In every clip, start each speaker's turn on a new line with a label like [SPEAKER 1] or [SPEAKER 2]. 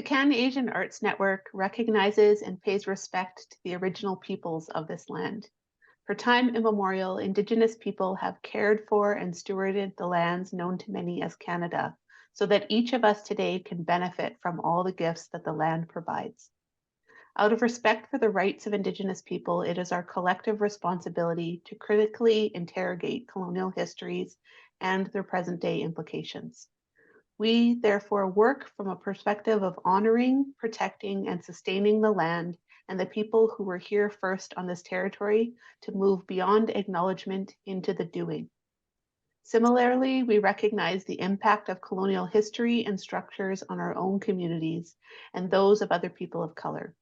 [SPEAKER 1] The Can Asian Arts Network recognizes and pays respect to the original peoples of this land. For time immemorial, Indigenous people have cared for and stewarded the lands known to many as Canada, so that each of us today can benefit from all the gifts that the land provides. Out of respect for the rights of Indigenous people, it is our collective responsibility to critically interrogate colonial histories and their present day implications. We therefore work from a perspective of honoring, protecting, and sustaining the land and the people who were here first on this territory to move beyond acknowledgement into the doing. Similarly, we recognize the impact of colonial history and structures on our own communities and those of other people of color.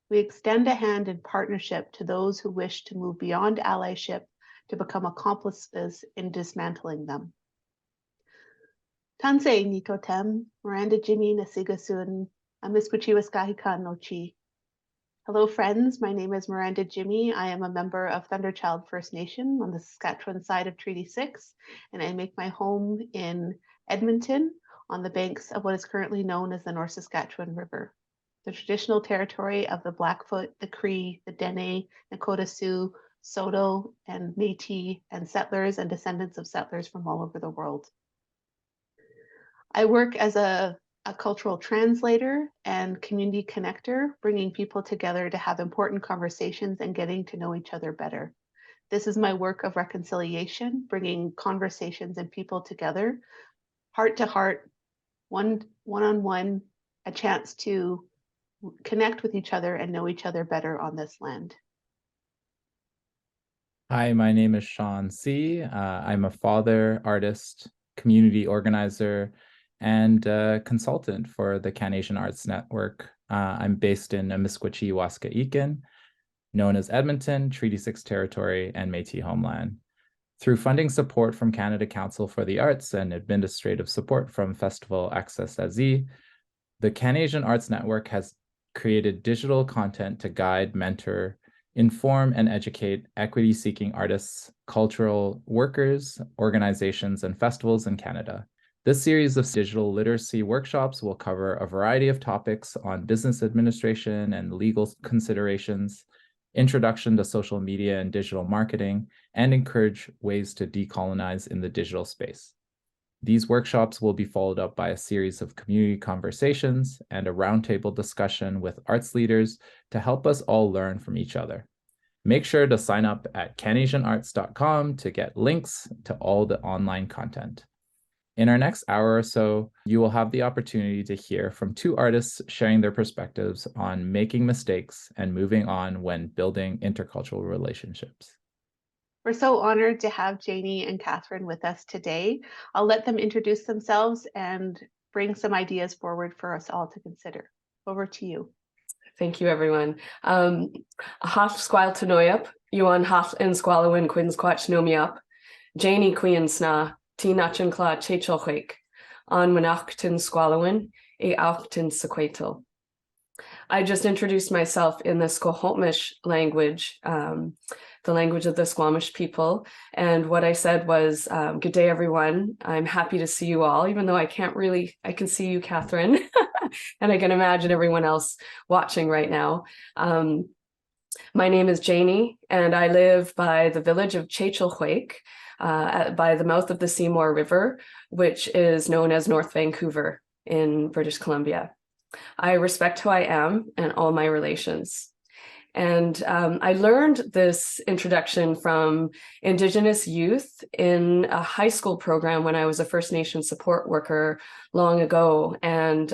[SPEAKER 1] We extend a hand in partnership to those who wish to move beyond allyship to become accomplices in dismantling them. Tansei Nikotem, Miranda Jimmy Nasigasun, Amiskuchiwaskahikan Nochi. Hello, friends. My name is Miranda Jimmy. I am a member of Thunderchild First Nation on the Saskatchewan side of Treaty 6, and I make my home in Edmonton on the banks of what is currently known as the North Saskatchewan River, the traditional territory of the Blackfoot, the Cree, the Dene, Nakota Sioux, Saulteaux, and Métis, and settlers and descendants of settlers from all over the world. I work as a cultural translator and community connector, bringing people together to have important conversations and getting to know each other better. This is my work of reconciliation, bringing conversations and people together, heart to heart, one-on-one, a chance to connect with each other and know each other better on this land.
[SPEAKER 2] Hi, my name is Sean C. I'm a father, artist, community organizer, and consultant for the Can Asian Arts Network. I'm based in Amiskwachee-Waskahikan, known as Edmonton, Treaty 6 territory, and Métis homeland. Through funding support from Canada Council for the Arts and administrative support from Festival Access Asie, the Can Asian Arts Network has created digital content to guide, mentor, inform, and educate equity-seeking artists, cultural workers, organizations, and festivals in Canada. This series of digital literacy workshops will cover a variety of topics on business administration and legal considerations, introduction to social media and digital marketing, and encourage ways to decolonize in the digital space. These workshops will be followed up by a series of community conversations and a roundtable discussion with arts leaders to help us all learn from each other. Make sure to sign up at canasianarts.com to get links to all the online content. In our next hour or so, you will have the opportunity to hear from two artists sharing their perspectives on making mistakes and moving on when building intercultural relationships.
[SPEAKER 1] We're so honored to have Janie and Catherine with us today. I'll let them introduce themselves and bring some ideas forward for us all to consider. Over to you.
[SPEAKER 3] Thank you, everyone. Haf squal tanoyup, yuan haf in squalawin quin squatch nomiup, Janie queen sna, ti nachan cla checholchik, on winachtin squalawin, e auchtin sequatal. I just introduced myself in the Squamish language, the language of the Squamish people. And what I said was, good day, everyone. I'm happy to see you all, even though I can see you, Catherine, and I can imagine everyone else watching right now. My name is Janie, and I live by the village of Checholchik, by the mouth of the Seymour River, which is known as North Vancouver in British Columbia. I respect who I am and all my relations. And I learned this introduction from Indigenous youth in a high school program when I was a First Nation support worker long ago. And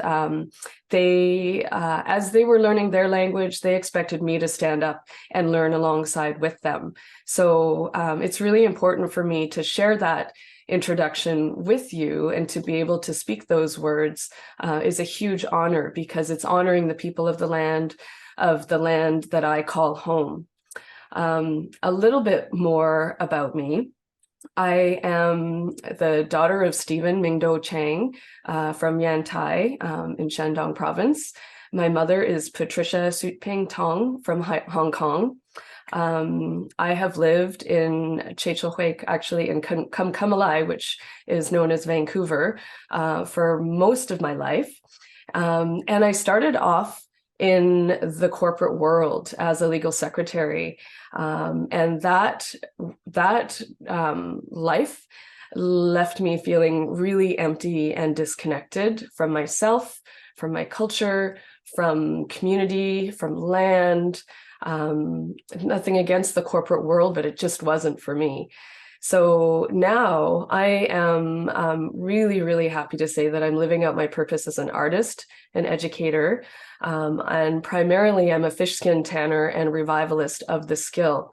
[SPEAKER 3] as they were learning their language, they expected me to stand up and learn alongside with them. So it's really important for me to share that introduction with you, and to be able to speak those words is a huge honor, because it's honoring the people of the land that I call home. A little bit more about me. I am the daughter of Stephen Mingdo Chang from Yantai in Shandong province. My mother is Patricia Sutping Tong from Hong Kong. I have lived in Checholchik, actually in Kumkamalai, which is known as Vancouver, for most of my life. And I started off in the corporate world as a legal secretary. And that life left me feeling really empty and disconnected from myself, from my culture, from community, from land. Nothing against the corporate world, but it just wasn't for me. So now I am really, really happy to say that I'm living out my purpose as an artist, an educator, and primarily I'm a fish skin tanner and revivalist of the skill.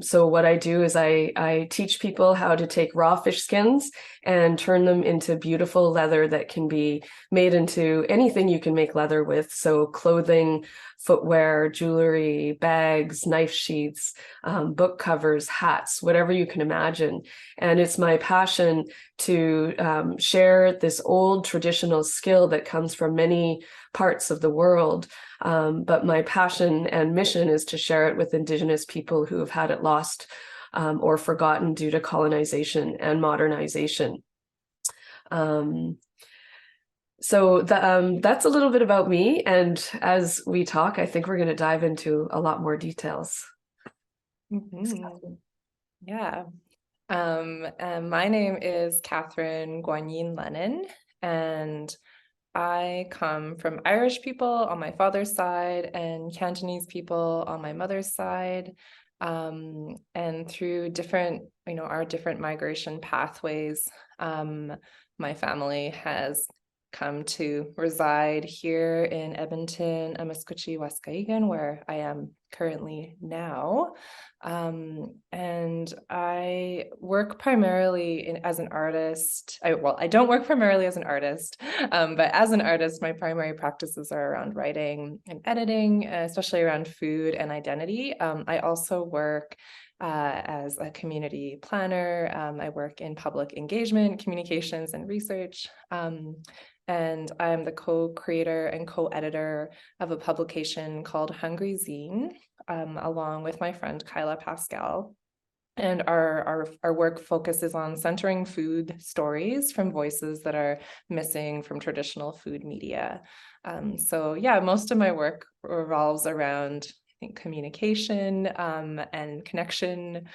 [SPEAKER 3] So what I do is I teach people how to take raw fish skins and turn them into beautiful leather that can be made into anything you can make leather with. So clothing, footwear, jewelry, bags, knife sheaths, book covers, hats, whatever you can imagine. And it's my passion to share this old traditional skill that comes from many parts of the world. But my passion and mission is to share it with Indigenous people who have had it lost or forgotten due to colonization and modernization. So that's a little bit about me. And as we talk, I think we're going to dive into a lot more details.
[SPEAKER 4] Mm-hmm. Yeah. And my name is Catherine Guanyin Lennon, and I come from Irish people on my father's side and Cantonese people on my mother's side. And through different, our different migration pathways, my family has come to reside here in Edmonton, Amiskwaci, Waskahigan, where I am currently now. And I work primarily as an artist. I don't work primarily as an artist, but as an artist, my primary practices are around writing and editing, especially around food and identity. I also work as a community planner. I work in public engagement, communications, and research. And I'm the co-creator and co-editor of a publication called Hungry Zine, along with my friend Kyla Pascal. And our work focuses on centering food stories from voices that are missing from traditional food media. So yeah, most of my work revolves around communication and connection,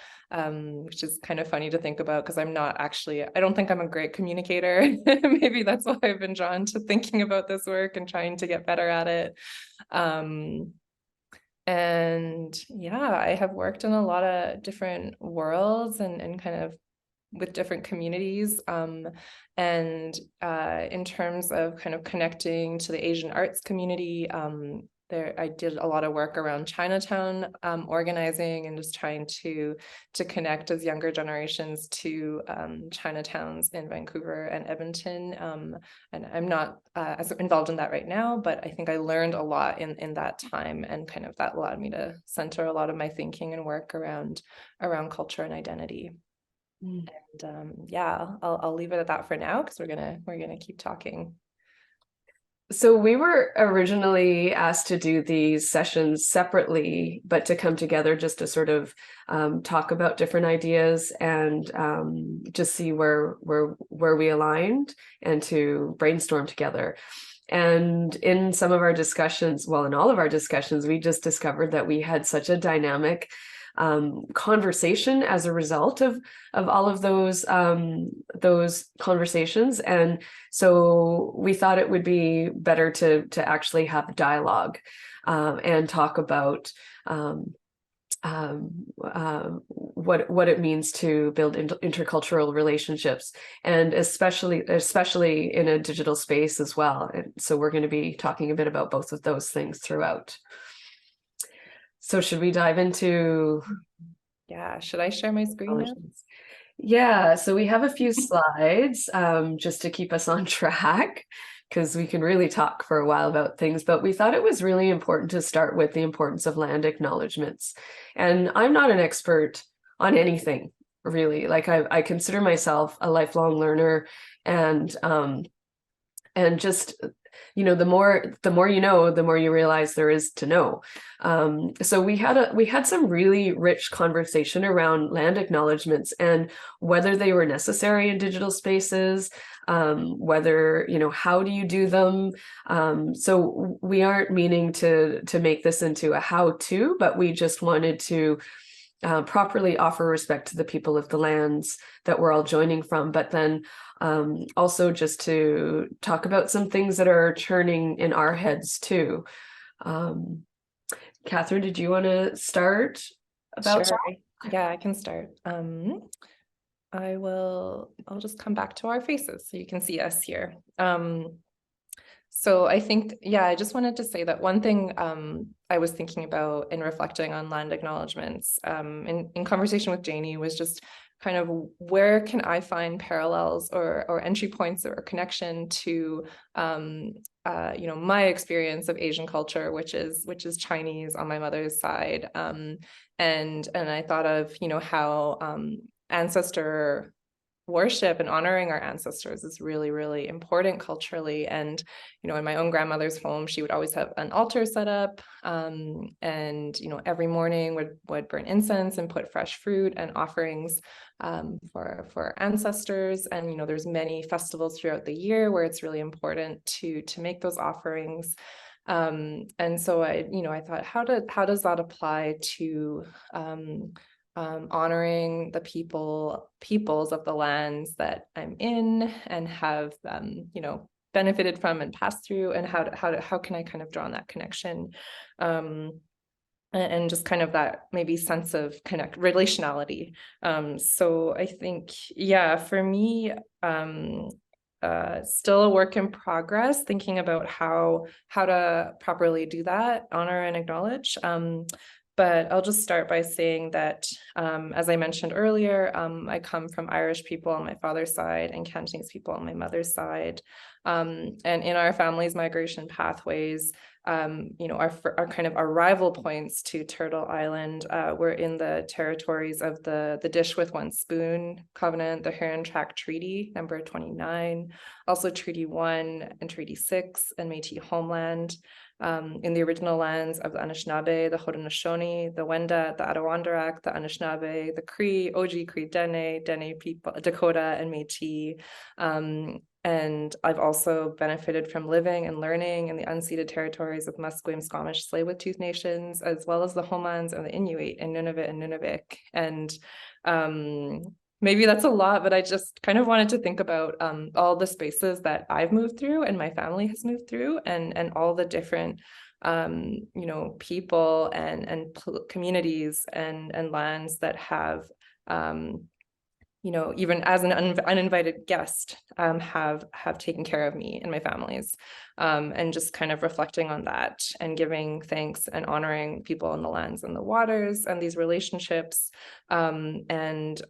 [SPEAKER 4] which is kind of funny to think about because I don't think I'm a great communicator. Maybe that's why I've been drawn to thinking about this work and trying to get better at it. And yeah, I have worked in a lot of different worlds and kind of with different communities. And in terms of kind of connecting to the Asian arts community, I did a lot of work around Chinatown organizing and just trying to connect as younger generations to Chinatowns in Vancouver and Edmonton. And I'm not as involved in that right now, but I think I learned a lot in that time, and kind of that allowed me to center a lot of my thinking and work around culture and identity. And yeah, I'll leave it at that for now because we're gonna keep talking.
[SPEAKER 3] So we were originally asked to do these sessions separately, but to come together just to sort of talk about different ideas and just see where we aligned and to brainstorm together. And in some of our discussions, well, in all of our discussions, we just discovered that we had such a dynamic conversation as a result of all of those conversations. And so we thought it would be better to actually have dialogue and talk about what it means to build intercultural relationships, and especially in a digital space as well. And so we're going to be talking a bit about both of those things throughout. So should we dive into?
[SPEAKER 4] Yeah, should I share my screen now?
[SPEAKER 3] Yeah, so we have a few slides just to keep us on track, because we can really talk for a while about things, but we thought it was really important to start with the importance of land acknowledgements. And I'm not an expert on anything, really. Like I consider myself a lifelong learner, and just the more you know, the more you realize there is to know. So we had some really rich conversation around land acknowledgements and whether they were necessary in digital spaces, whether, how do you do them? So we aren't meaning to make this into a how-to, but we just wanted to properly offer respect to the people of the lands that we're all joining from, but then also just to talk about some things that are churning in our heads too. Catherine, did you want to start about
[SPEAKER 4] Sure.
[SPEAKER 3] that?
[SPEAKER 4] Yeah, I can start. I'll just come back to our faces so you can see us here. So I think, I just wanted to say that one thing I was thinking about in reflecting on land acknowledgements in conversation with Janie was just kind of where can I find parallels or entry points or connection to my experience of Asian culture, which is Chinese on my mother's side, and I thought of how ancestor worship and honoring our ancestors is really, really important culturally. And, in my own grandmother's home, she would always have an altar set up, and, every morning would burn incense and put fresh fruit and offerings for ancestors. And, there's many festivals throughout the year where it's really important to make those offerings. And so I thought, how does that apply to honoring the peoples of the lands that I'm in and have benefited from and passed through, and how can I kind of draw on that connection, and just kind of that maybe sense of relationality. So I think, for me, still a work in progress, thinking about how to properly do that, honor and acknowledge. But I'll just start by saying that, as I mentioned earlier, I come from Irish people on my father's side and Cantonese people on my mother's side. And in our family's migration pathways, our kind of arrival points to Turtle Island were in the territories of the Dish with One Spoon Covenant, the Huron Tract Treaty, number 29, also Treaty 1 and Treaty 6, and Métis homeland. In the original lands of the Anishinaabe, the Haudenosaunee, the Wendat, the Adirondack, the Anishinaabe, the Cree, Oji, Cree, Dene people, Dakota, and Métis. And I've also benefited from living and learning in the unceded territories of Musqueam, Squamish, Tsleil-Waututh nations, as well as the homelands of the Inuit in Nunavut and Nunavik. And maybe that's a lot, but I just kind of wanted to think about all the spaces that I've moved through and my family has moved through, and all the different people and communities and lands that have even as an uninvited guest, have taken care of me and my families, and just kind of reflecting on that and giving thanks and honoring people in the lands and the waters and these relationships, and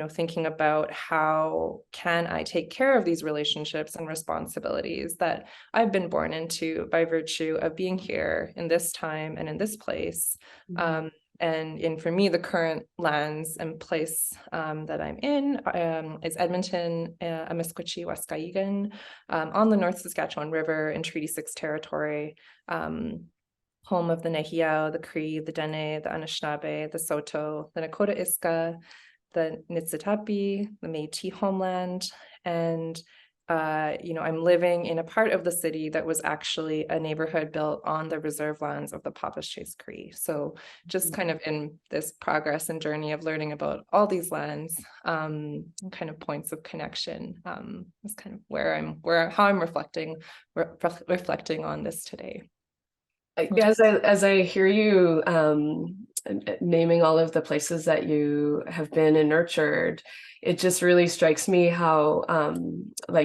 [SPEAKER 4] thinking about how can I take care of these relationships and responsibilities that I've been born into by virtue of being here in this time and in this place. Mm-hmm. And for me, the current lands and place that I'm in is Edmonton, Amiskwichi, Waskahigan, on the North Saskatchewan River in Treaty 6 territory, home of the Nehiyaw, the Cree, the Dene, the Anishinaabe, the Saulteaux, the Nakota Iska, the Niitsitapi, the Métis homeland. And I'm living in a part of the city that was actually a neighborhood built on the reserve lands of the Papas-Chase Cree. So just kind of in this progress and journey of learning about all these lands, and kind of points of connection, is kind of how I'm reflecting on this today.
[SPEAKER 3] As I hear you naming all of the places that you have been and nurtured, it just really strikes me how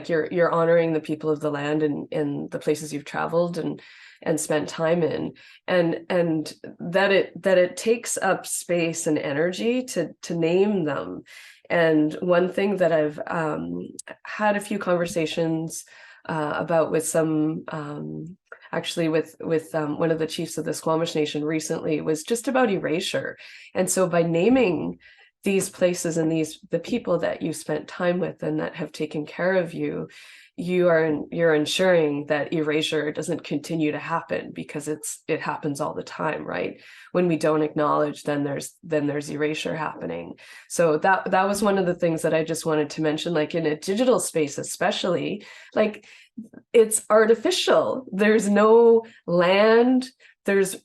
[SPEAKER 3] you're honoring the people of the land and the places you've traveled and spent time in, and that it takes up space and energy to name them. And one thing that I've had a few conversations about with some actually with one of the chiefs of the Squamish Nation recently was just about erasure. And so by naming these places and the people that you spent time with and that have taken care of you, you're ensuring that erasure doesn't continue to happen, because it happens all the time, right? When we don't acknowledge, then there's erasure happening. So that was one of the things that I just wanted to mention, like in a digital space especially, like it's artificial. There's no land, there's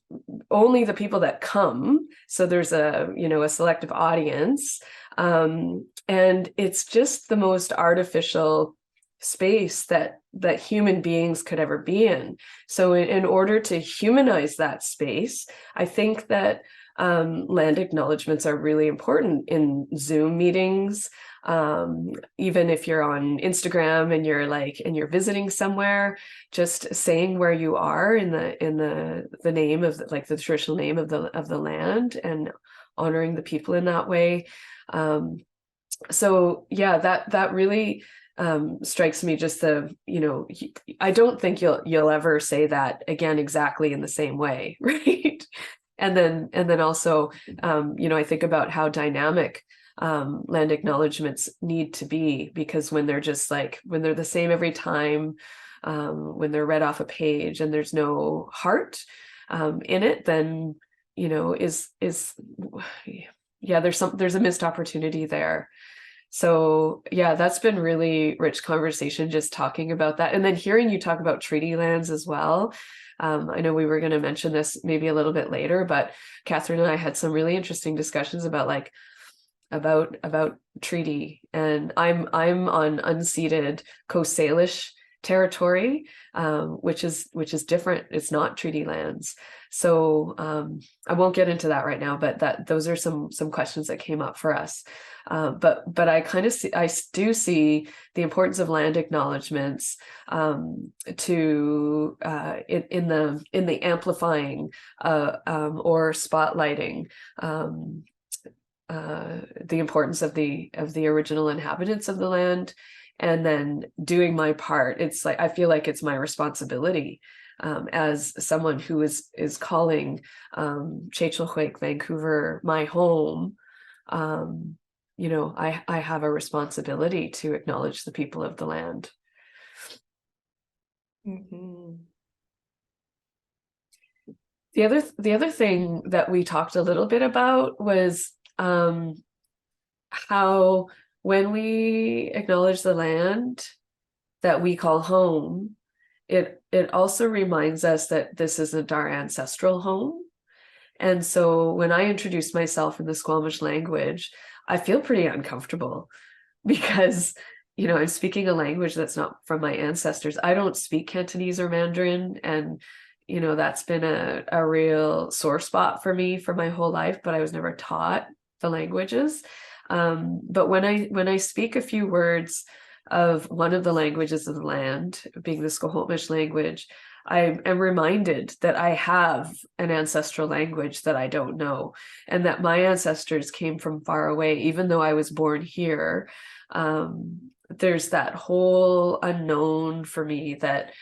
[SPEAKER 3] only the people that come, so there's a selective audience, and it's just the most artificial space that human beings could ever be in. So in order to humanize that space, I think that land acknowledgements are really important in Zoom meetings. Even if you're on Instagram and you're visiting somewhere, just saying where you are in the name of the traditional name of the land, and honoring the people in that way. So yeah, that really strikes me, just I don't think you'll ever say that again exactly in the same way, right? And then also, I think about how dynamic land acknowledgements need to be, because when they're the same every time, when they're read off a page and there's no heart in it, then there's a missed opportunity there. So yeah, that's been really rich conversation, just talking about that, and then hearing you talk about treaty lands as well. I know we were going to mention this maybe a little bit later, but Catherine and I had some really interesting discussions about treaty, and I'm on unceded Coast Salish territory, which is different. It's not treaty lands. So I won't get into that right now, but those are some questions that came up for us. But I do see the importance of land acknowledgements in the amplifying or spotlighting the importance of the original inhabitants of the land, and then doing my part. It's like I feel like it's my responsibility as someone who is calling Chechilchwek, Vancouver, my home. I have a responsibility to acknowledge the people of the land.
[SPEAKER 4] Mm-hmm.
[SPEAKER 3] The other thing that we talked a little bit about was how when we acknowledge the land that we call home, it also reminds us that this isn't our ancestral home. And so when I introduce myself in the Squamish language, I feel pretty uncomfortable, because I'm speaking a language that's not from my ancestors. I don't speak Cantonese or Mandarin, and that's been a real sore spot for me for my whole life, but I was never taught the languages. But when I speak a few words of one of the languages of the land, being the Squamish language, I am reminded that I have an ancestral language that I don't know, and that my ancestors came from far away. Even though I was born here, there's that whole unknown for me that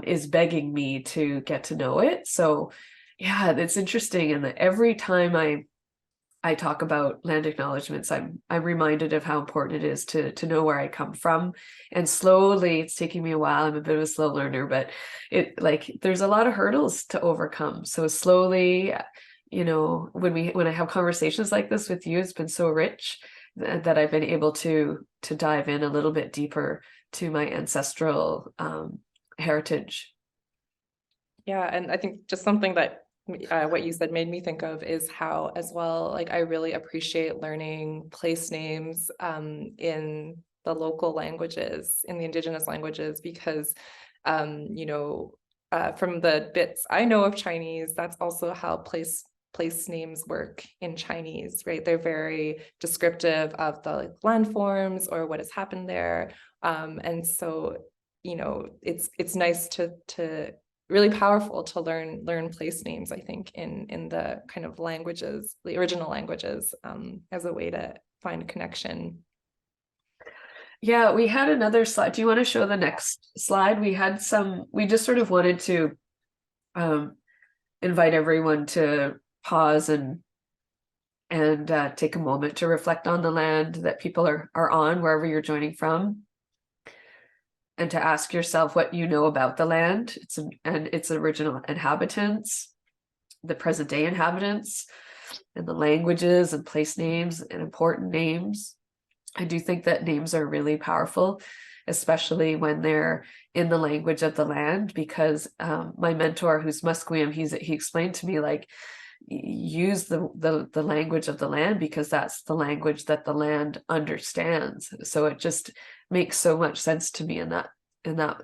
[SPEAKER 3] is begging me to get to know it. So yeah, it's interesting. And that every time I talk about land acknowledgements, I'm reminded of how important it is to know where I come from. And slowly, it's taking me a while. I'm a bit of a slow learner, but there's a lot of hurdles to overcome. So slowly, when I have conversations like this with you, it's been so rich that I've been able to dive in a little bit deeper to my ancestral heritage.
[SPEAKER 4] Yeah, and I think just something that what you said made me think of is how, as well, I really appreciate learning place names in the local languages, in the Indigenous languages, because from the bits I know of Chinese, that's also how place names work in Chinese, right? They're very descriptive of the landforms or what has happened there, and so it's nice to really powerful to learn place names, I think, in the kind of languages, the original languages, as a way to find a connection.
[SPEAKER 3] Yeah, we had another slide. Do you want to show the next slide? We just sort of wanted to invite everyone to pause and and take a moment to reflect on the land that people are on, wherever you're joining from, and to ask yourself what you know about the land and its original inhabitants, the present day inhabitants, and the languages and place names and important names. I do think that names are really powerful, especially when they're in the language of the land, because my mentor, who's Musqueam, he explained to me, like, use the language of the land, because that's the language that the land understands. So it just makes so much sense to me in that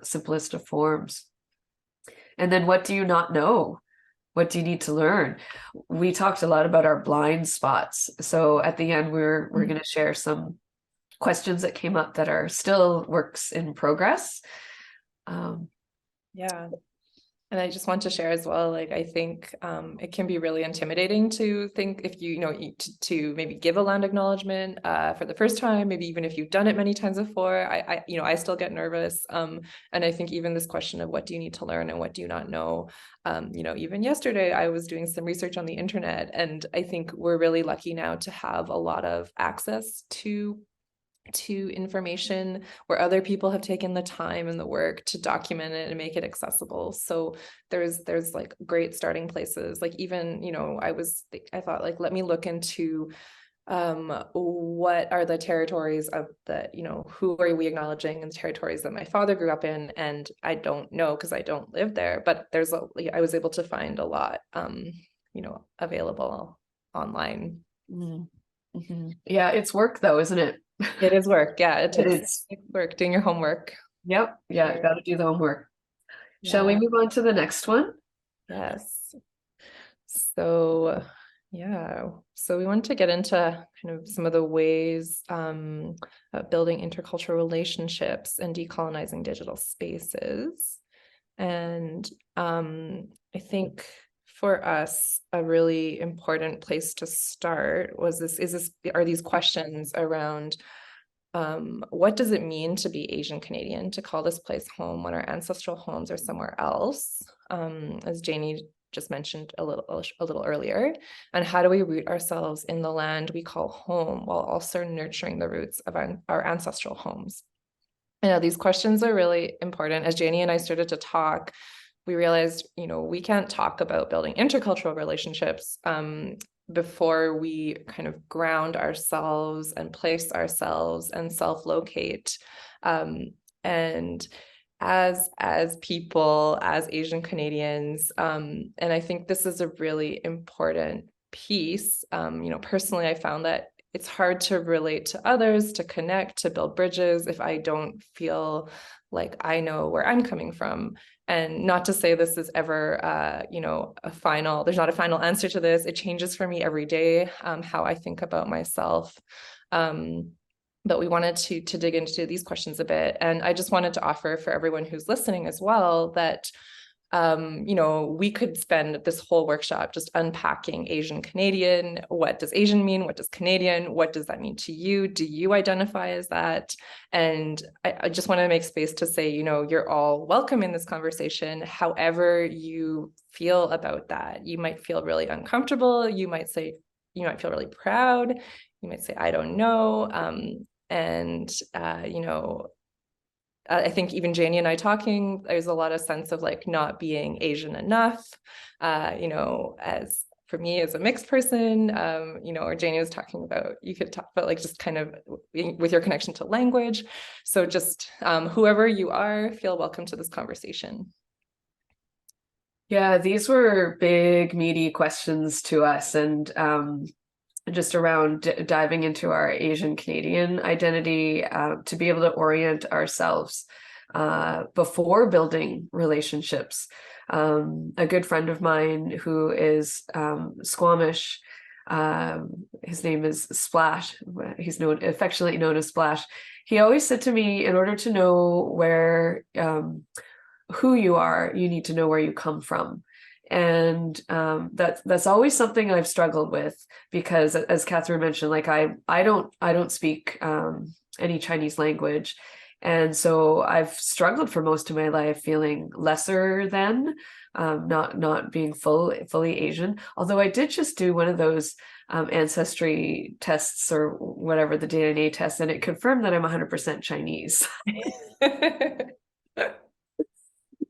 [SPEAKER 3] simplest of forms. And then, what do you not know? What do you need to learn? We talked a lot about our blind spots. So at the end, we're going to share some questions that came up that are still works in progress.
[SPEAKER 4] Yeah. And I just want to share as well, like, I think it can be really intimidating to think, if you know, to maybe give a land acknowledgement for the first time, maybe even if you've done it many times before. I still get nervous. And I think even this question of what do you need to learn and what do you not know, even yesterday I was doing some research on the internet, and I think we're really lucky now to have a lot of access to information where other people have taken the time and the work to document it and make it accessible. So there's like great starting places. Like, even, I thought, like, let me look into what are the territories of the, who are we acknowledging in the territories that my father grew up in? And I don't know, because I don't live there, but I was able to find a lot, available online.
[SPEAKER 3] Mm-hmm. Yeah, it's work though, isn't it?
[SPEAKER 4] It is work. Yeah, it
[SPEAKER 3] It
[SPEAKER 4] takes work, doing your homework.
[SPEAKER 3] Yep. Yeah,
[SPEAKER 4] Sure.
[SPEAKER 3] got to do the homework. Shall we move on to the next one?
[SPEAKER 4] Yes. So, so we want to get into kind of some of the ways of building intercultural relationships and decolonizing digital spaces. And I think for us, a really important place to start are these questions around what does it mean to be Asian Canadian, to call this place home when our ancestral homes are somewhere else, as Janie just mentioned a little earlier, and how do we root ourselves in the land we call home while also nurturing the roots of our ancestral homes? These questions are really important. As Janie and I started to talk, we realized, we can't talk about building intercultural relationships before we kind of ground ourselves and place ourselves and self-locate. And as people, as Asian Canadians, and I think this is a really important piece. Personally, I found that it's hard to relate to others, to connect, to build bridges if I don't feel like I know where I'm coming from. And not to say this is ever, there's not a final answer to this. It changes for me every day, how I think about myself. But we wanted to dig into these questions a bit. And I just wanted to offer for everyone who's listening as well that, we could spend this whole workshop just unpacking Asian Canadian. What does Asian mean? What does Canadian? What does that mean to you? Do you identify as that? And I just want to make space to say, you're all welcome in this conversation, however you feel about that. You might feel really uncomfortable. You might feel really proud. You might say, I don't know. I think even Janie and I talking, there's a lot of sense of like not being Asian enough, as for me as a mixed person, or Janie was talking about, you could talk about like just kind of with your connection to language. So just whoever you are, feel welcome to this conversation.
[SPEAKER 3] Yeah, these were big, meaty questions to us, and just around diving into our Asian Canadian identity, to be able to orient ourselves before building relationships. A good friend of mine who is Squamish, his name is Splash. He's affectionately known as Splash. He always said to me, in order to know who you are, you need to know where you come from. And that's always something I've struggled with, because as Catherine mentioned, like I don't speak any Chinese language, And so I've struggled for most of my life feeling lesser than, not being fully Asian. Although I did just do one of those ancestry tests or whatever, the DNA test, and it confirmed that I'm 100% Chinese.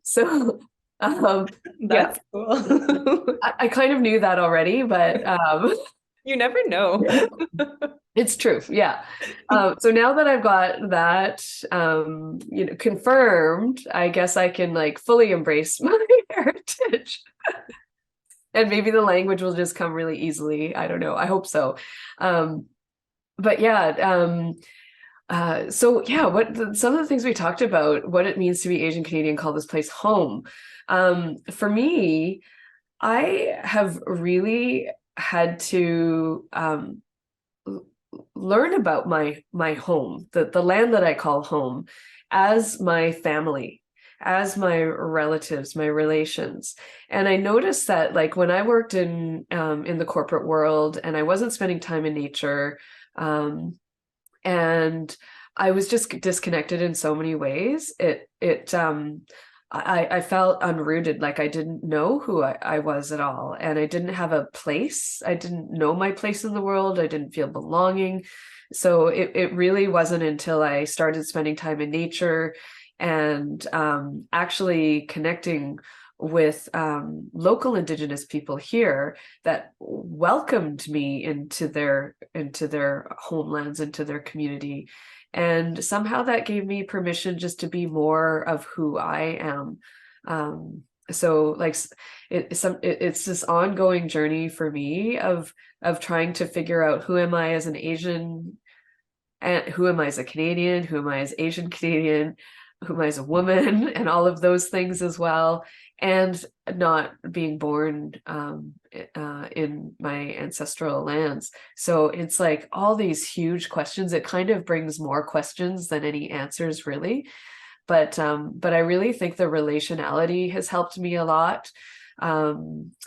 [SPEAKER 3] So
[SPEAKER 4] That's cool.
[SPEAKER 3] I kind of knew that already, but
[SPEAKER 4] You never know.
[SPEAKER 3] it's true. Yeah. So now that I've got that, confirmed, I guess I can like fully embrace my heritage. And maybe the language will just come really easily. I don't know. I hope so. But yeah, so yeah, some of the things we talked about, what it means to be Asian Canadian, call this place home. For me, I have really had to learn about my home, the land that I call home, as my family, as my relatives, my relations. And I noticed that like when I worked in the corporate world and I wasn't spending time in nature, and I was just disconnected in so many ways. I felt unrooted, like I didn't know who I was at all. And I didn't have a place. I didn't know my place in the world. I didn't feel belonging. So it really wasn't until I started spending time in nature and actually connecting with local Indigenous people here that welcomed me into their homelands, into their community. And somehow that gave me permission just to be more of who I am. So like it's this ongoing journey for me of trying to figure out who am I as an Asian, and who am I as a Canadian, who am I as Asian Canadian, who am I as a woman, and all of those things as well, and not being born in my ancestral lands. So it's like all these huge questions. It kind of brings more questions than any answers, really. But I really think the relationality has helped me a lot,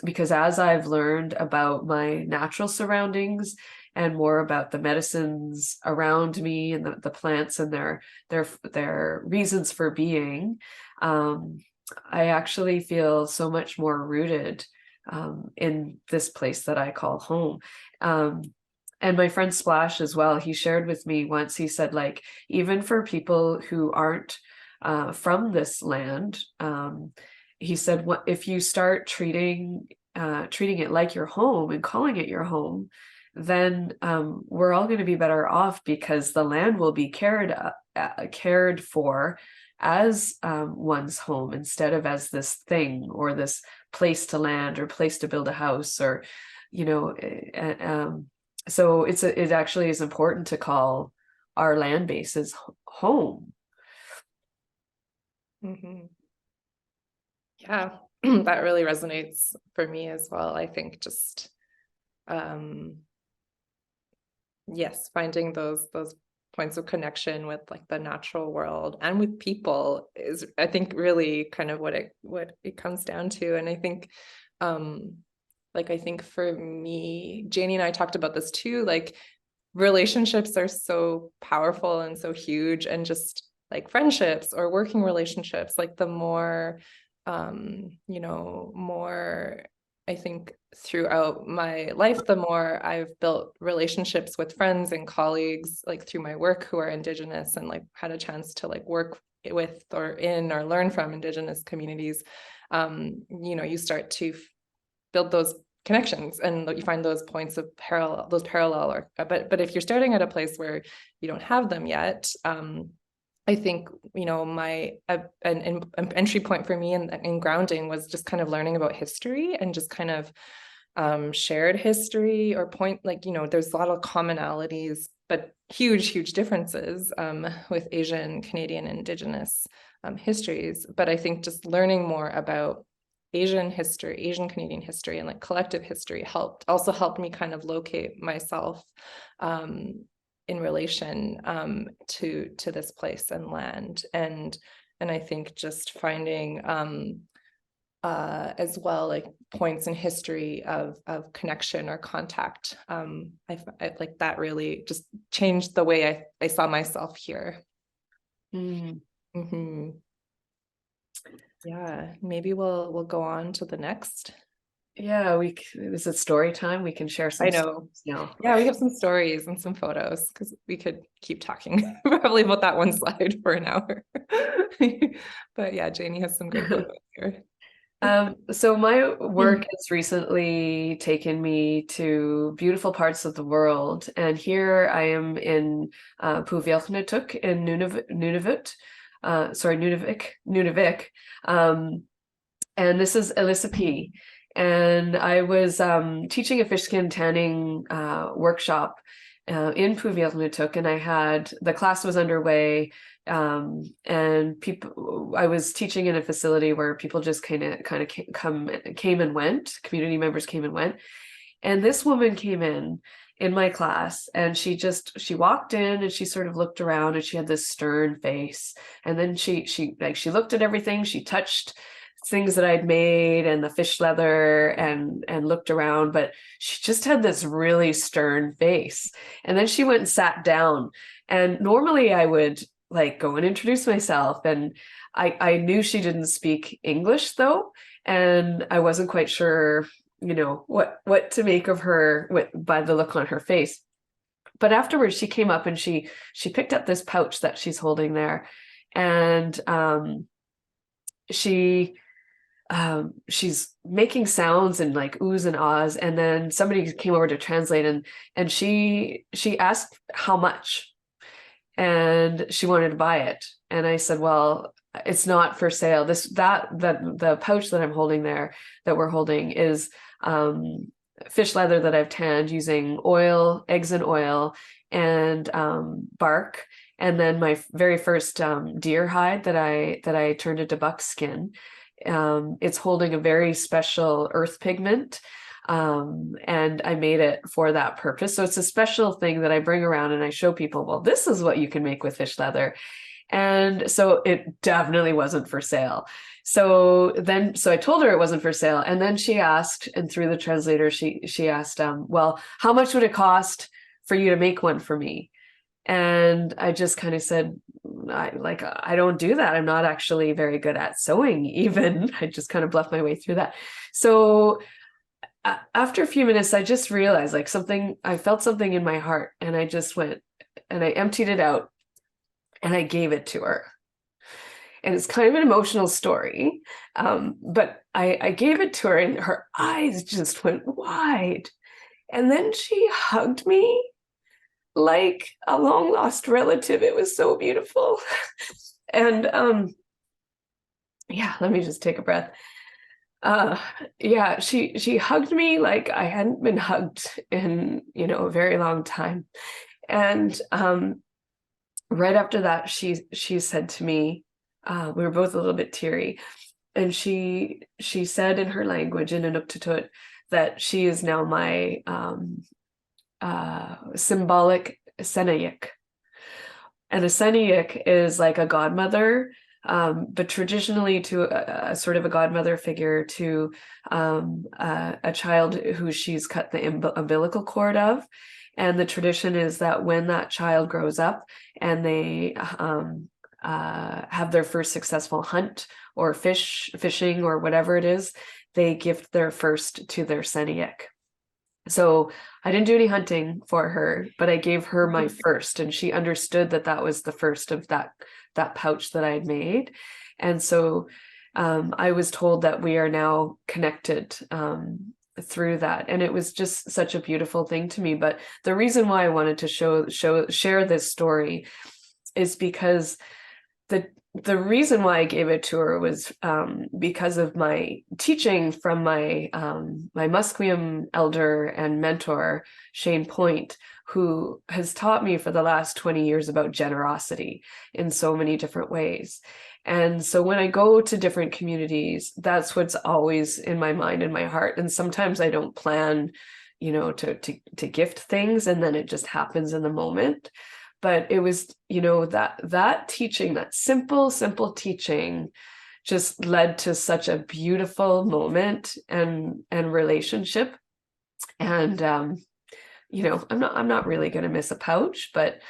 [SPEAKER 3] because as I've learned about my natural surroundings and more about the medicines around me and the plants and their reasons for being, I actually feel so much more rooted in this place that I call home. And my friend Splash as well, he shared with me once, he said, like, even for people who aren't from this land, he said, if you start treating it like your home and calling it your home, then we're all going to be better off, because the land will be cared for as one's home, instead of as this thing or this place to land or place to build a house, or so it actually is important to call our land bases home.
[SPEAKER 4] Mm-hmm. Yeah, that really resonates for me as well. I think just yes, finding those points of connection with like the natural world and with people is, I think, really kind of what it comes down to. And I think I think for me, Janie and I talked about this too, like relationships are so powerful and so huge, and just like friendships or working relationships, like the more more, I think, throughout my life, the more I've built relationships with friends and colleagues, like through my work, who are Indigenous, and like had a chance to like work with or learn from Indigenous communities. You start to build those connections, and you find those points of parallel. But if you're starting at a place where you don't have them yet, I think, an entry point for me in grounding was just kind of learning about history, and just kind of shared history, or there's a lot of commonalities, but huge differences with Asian, Canadian, Indigenous histories. But I think just learning more about Asian history, Asian Canadian history, and like collective history helped me kind of locate myself in relation to this place and land. And I think just finding as well, like points in history of connection or contact. I like that really just changed the way I saw myself here.
[SPEAKER 3] Mm.
[SPEAKER 4] Hmm. Yeah, maybe we'll go on to the next.
[SPEAKER 3] Yeah, is it story time? We can share some
[SPEAKER 4] I know.
[SPEAKER 3] stories now.
[SPEAKER 4] Yeah, we have some stories and some photos because we could keep talking probably about that one slide for an hour. But yeah, Janie has some good photos here.
[SPEAKER 3] So my work has recently taken me to beautiful parts of the world, and here I am in Puvirnutuk in Nunavut, Nunavik, and this is Alyssa P. And I was teaching a fish skin tanning workshop in Puvirnutuk, and the class was underway. And I was teaching in a facility where people just came and went, community members came and went. And this woman came in my class, and she walked in and she sort of looked around, and she had this stern face. And then she looked at everything, she touched things that I'd made and the fish leather and looked around, but she just had this really stern face. And then she went and sat down. And normally I would like go and introduce myself, and I knew she didn't speak English though, and I wasn't quite sure, what to make of her by the look on her face. But afterwards she came up and she picked up this pouch that she's holding there, and she's making sounds and like oohs and ahs, and then somebody came over to translate, and she asked how much, and she wanted to buy it. And I said, well, it's not for sale. The pouch that I'm holding there, that we're holding, is fish leather that I've tanned using oil, eggs and oil, and bark. And then my very first deer hide that I turned into buckskin. It's holding a very special earth pigment. And I made it for that purpose. So it's a special thing that I bring around and I show people, well, this is what you can make with fish leather. And so it definitely wasn't for sale. So I told her it wasn't for sale. And then she asked, and through the translator, she asked, well, how much would it cost for you to make one for me? And I just kind of said, I don't do that. I'm not actually very good at sewing even. I just kind of bluffed my way through that. So after a few minutes, I just realized I felt something in my heart, and I just went and I emptied it out and I gave it to her. And it's kind of an emotional story, but I gave it to her and her eyes just went wide. And then she hugged me like a long lost relative. It was so beautiful. And let me just take a breath. She hugged me like I hadn't been hugged in, a very long time. And right after that, she said to me, we were both a little bit teary, and she said in her language, in Inuktitut, that she is now my symbolic Senayik. And a Senayik is like a godmother, but traditionally to a sort of a godmother figure to a child who she's cut the umbilical cord of. And the tradition is that when that child grows up and they have their first successful hunt or fishing or whatever it is, they gift their first to their Senayik. So I didn't do any hunting for her, but I gave her my first, and she understood that was the first of that pouch that I had made. And so I was told that we are now connected through that. And it was just such a beautiful thing to me. But the reason why I wanted to share this story is because the reason why I gave it to her was because of my teaching from my Musqueam elder and mentor, Shane Point, who has taught me for the last 20 years about generosity in so many different ways. And so when I go to different communities, that's what's always in my mind and my heart. And sometimes I don't plan, to gift things, and then it just happens in the moment. But it was, that teaching, that simple teaching, just led to such a beautiful moment and relationship. And I'm not really going to miss a pouch, but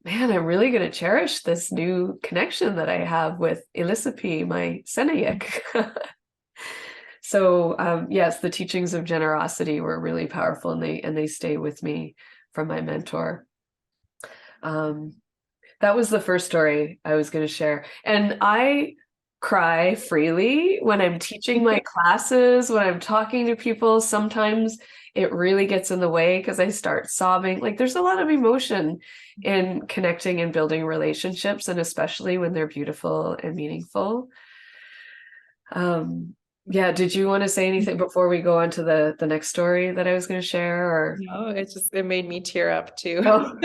[SPEAKER 3] man, I'm really going to cherish this new connection that I have with Ilisipi, my Senayik. So yes, the teachings of generosity were really powerful, and they stay with me from my mentor. That was the first story I was going to share. And I cry freely when I'm teaching my classes, when I'm talking to people. Sometimes it really gets in the way because I start sobbing. Like there's a lot of emotion in connecting and building relationships, and especially when they're beautiful and meaningful. Yeah, did you want to say anything before we go on to the next story that I was going to share? Or
[SPEAKER 4] No, it made me tear up too.
[SPEAKER 3] oh,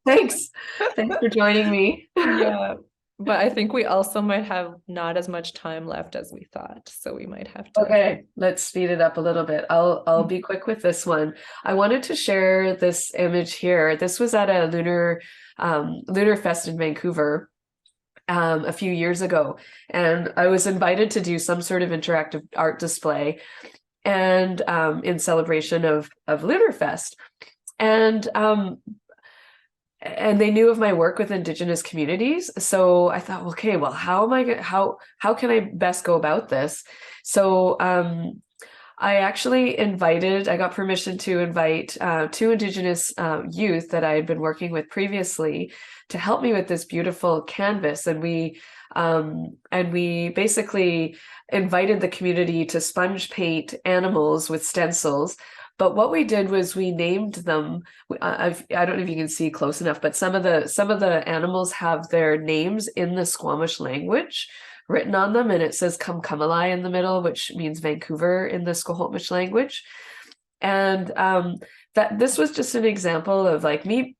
[SPEAKER 3] thanks for joining me.
[SPEAKER 4] Yeah, but I think we also might have not as much time left as we thought, so we might have to.
[SPEAKER 3] Okay, let's speed it up a little bit. I'll be quick with this one. I wanted to share this image here. This was at a lunar fest in Vancouver a few years ago, and I was invited to do some sort of interactive art display, and in celebration of Lunar Fest, and they knew of my work with Indigenous communities. So I thought, okay, well, how can I best go about this? So I actually I got permission to invite 2 Indigenous youth that I had been working with previously to help me with this beautiful canvas. And we basically invited the community to sponge paint animals with stencils. But what we did was we named them. I don't know if you can see close enough, but some of the animals have their names in the Squamish language written on them, and it says Kamkamalai in the middle, which means Vancouver in the Squamish language. And that this was just an example of like me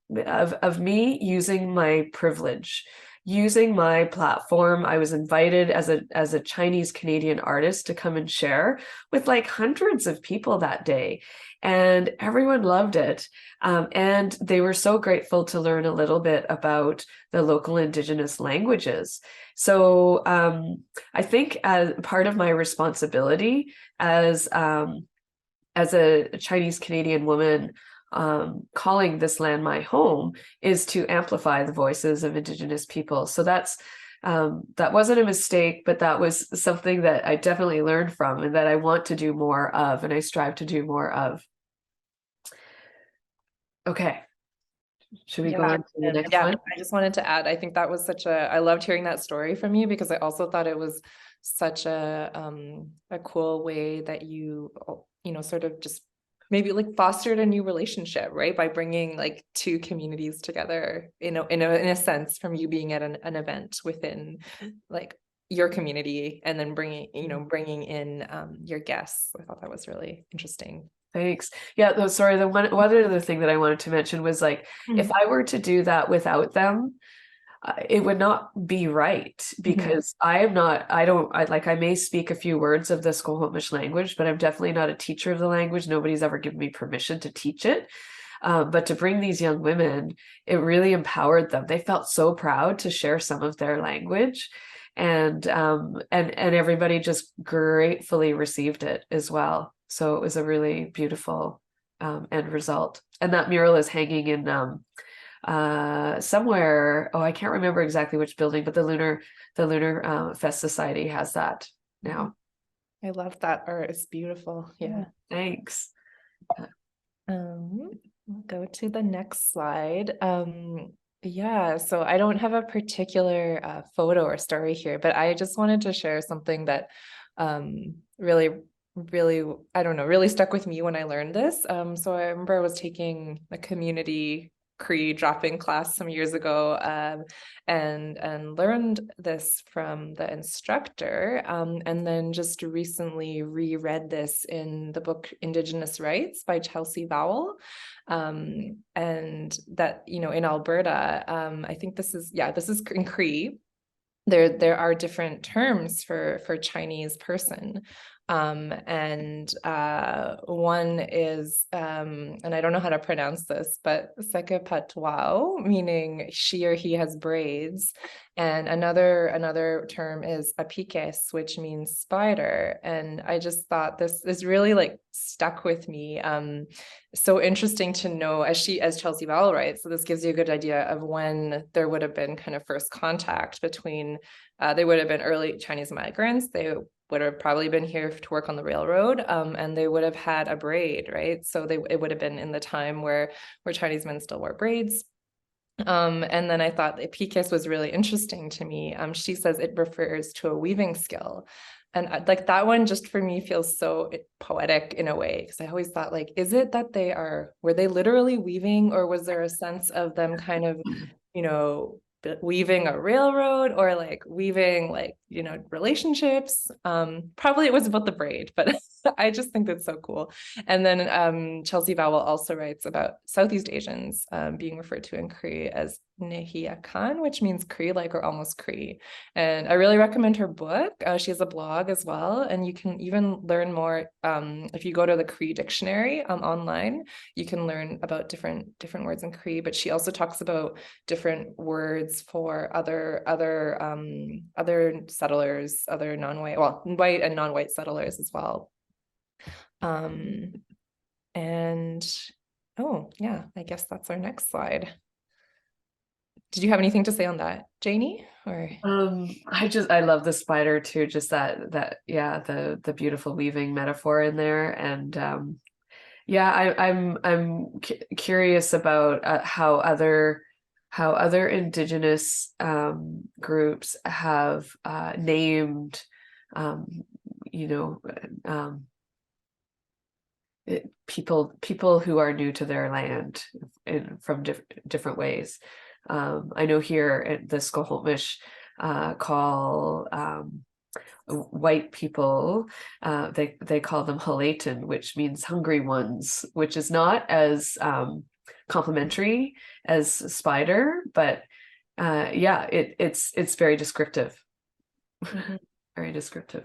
[SPEAKER 3] using my privilege, using my platform. I was invited as a Chinese Canadian artist to come and share with like hundreds of people that day, and everyone loved it. And they were so grateful to learn a little bit about the local Indigenous languages. So I think as part of my responsibility as a Chinese Canadian woman calling this land my home is to amplify the voices of Indigenous people. So that wasn't a mistake, but that was something that I definitely learned from, and that I want to do more of, and I strive to do more of. Okay. Should we go on to the next one?
[SPEAKER 4] I just wanted to add, I think that was I loved hearing that story from you, because I also thought it was such a cool way that you sort of just maybe like fostered a new relationship, right? By bringing like 2 communities together, in a sense, from you being at an event within like your community, and then bringing in your guests. I thought that was really interesting.
[SPEAKER 3] Thanks. Yeah, sorry, one other thing that I wanted to mention was like, if I were to do that without them, it would not be right, because I may speak a few words of the Squamish language, but I'm definitely not a teacher of the language. Nobody's ever given me permission to teach it. But to bring these young women, it really empowered them. They felt so proud to share some of their language, and everybody just gratefully received it as well. So it was a really beautiful end result. And that mural is hanging in somewhere. Oh, I can't remember exactly which building, but the Lunar Fest Society has that now.
[SPEAKER 4] I love that art. It's beautiful. Yeah.
[SPEAKER 3] Thanks.
[SPEAKER 4] We'll go to the next slide. Yeah, so I don't have a particular photo or story here, but I just wanted to share something that really, I don't know, really stuck with me when I learned this. So I remember I was taking a community Cree drop-in class some years ago, and learned this from the instructor, and then just recently reread this in the book Indigenous Rights by Chelsea Vowell, and that, in Alberta, I think this is in Cree. There are different terms for Chinese person, And one is, and I don't know how to pronounce this, but sekepatwao, meaning she or he has braids. And another term is apikes, which means spider. And I just thought this really like stuck with me. So interesting to know, as Chelsea Vowell writes, so this gives you a good idea of when there would have been kind of first contact between, they would have been early Chinese migrants. They would have probably been here to work on the railroad, and they would have had a braid, right? So it would have been in the time where Chinese men still wore braids. And then I thought the Pikes was really interesting to me. She says it refers to a weaving skill. And like that one just for me feels so poetic in a way, because I always thought, like, is it that were they literally weaving, or was there a sense of them kind of, weaving a railroad, or like weaving like, relationships? Probably it was about the braid, but I just think that's so cool. And then Chelsea Vowell also writes about Southeast Asians being referred to in Cree as Nehiakan, which means Cree like or almost Cree. And I really recommend her book. She has a blog as well, and you can even learn more if you go to the Cree dictionary online. You can learn about different words in Cree, but she also talks about different words for other settlers, other non-white, well, white and non-white settlers as well. And oh yeah, I guess that's our next slide. Did you have anything to say on that, Janie? Or
[SPEAKER 3] I love the spider too, just that yeah, the beautiful weaving metaphor in there. And yeah, I'm curious about how other Indigenous groups have named people who are new to their land from different ways. I know here at the Squamish call white people, they call them Halayton, which means hungry ones, which is not as complimentary as spider, but yeah, it's very descriptive. Very descriptive.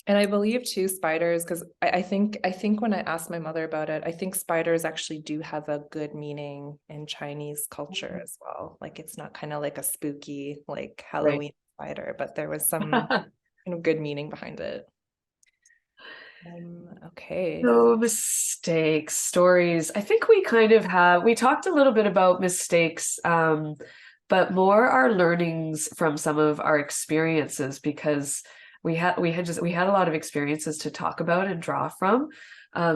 [SPEAKER 4] And I believe too, spiders, because I think when I asked my mother about it, I think spiders actually do have a good meaning in Chinese culture as well. Like it's not kind of like a spooky like Halloween spider, but there was some good meaning behind it. Okay.
[SPEAKER 3] So mistakes, stories. I think we kind of we talked a little bit about mistakes, but more our learnings from some of our experiences, because we had a lot of experiences to talk about and draw from.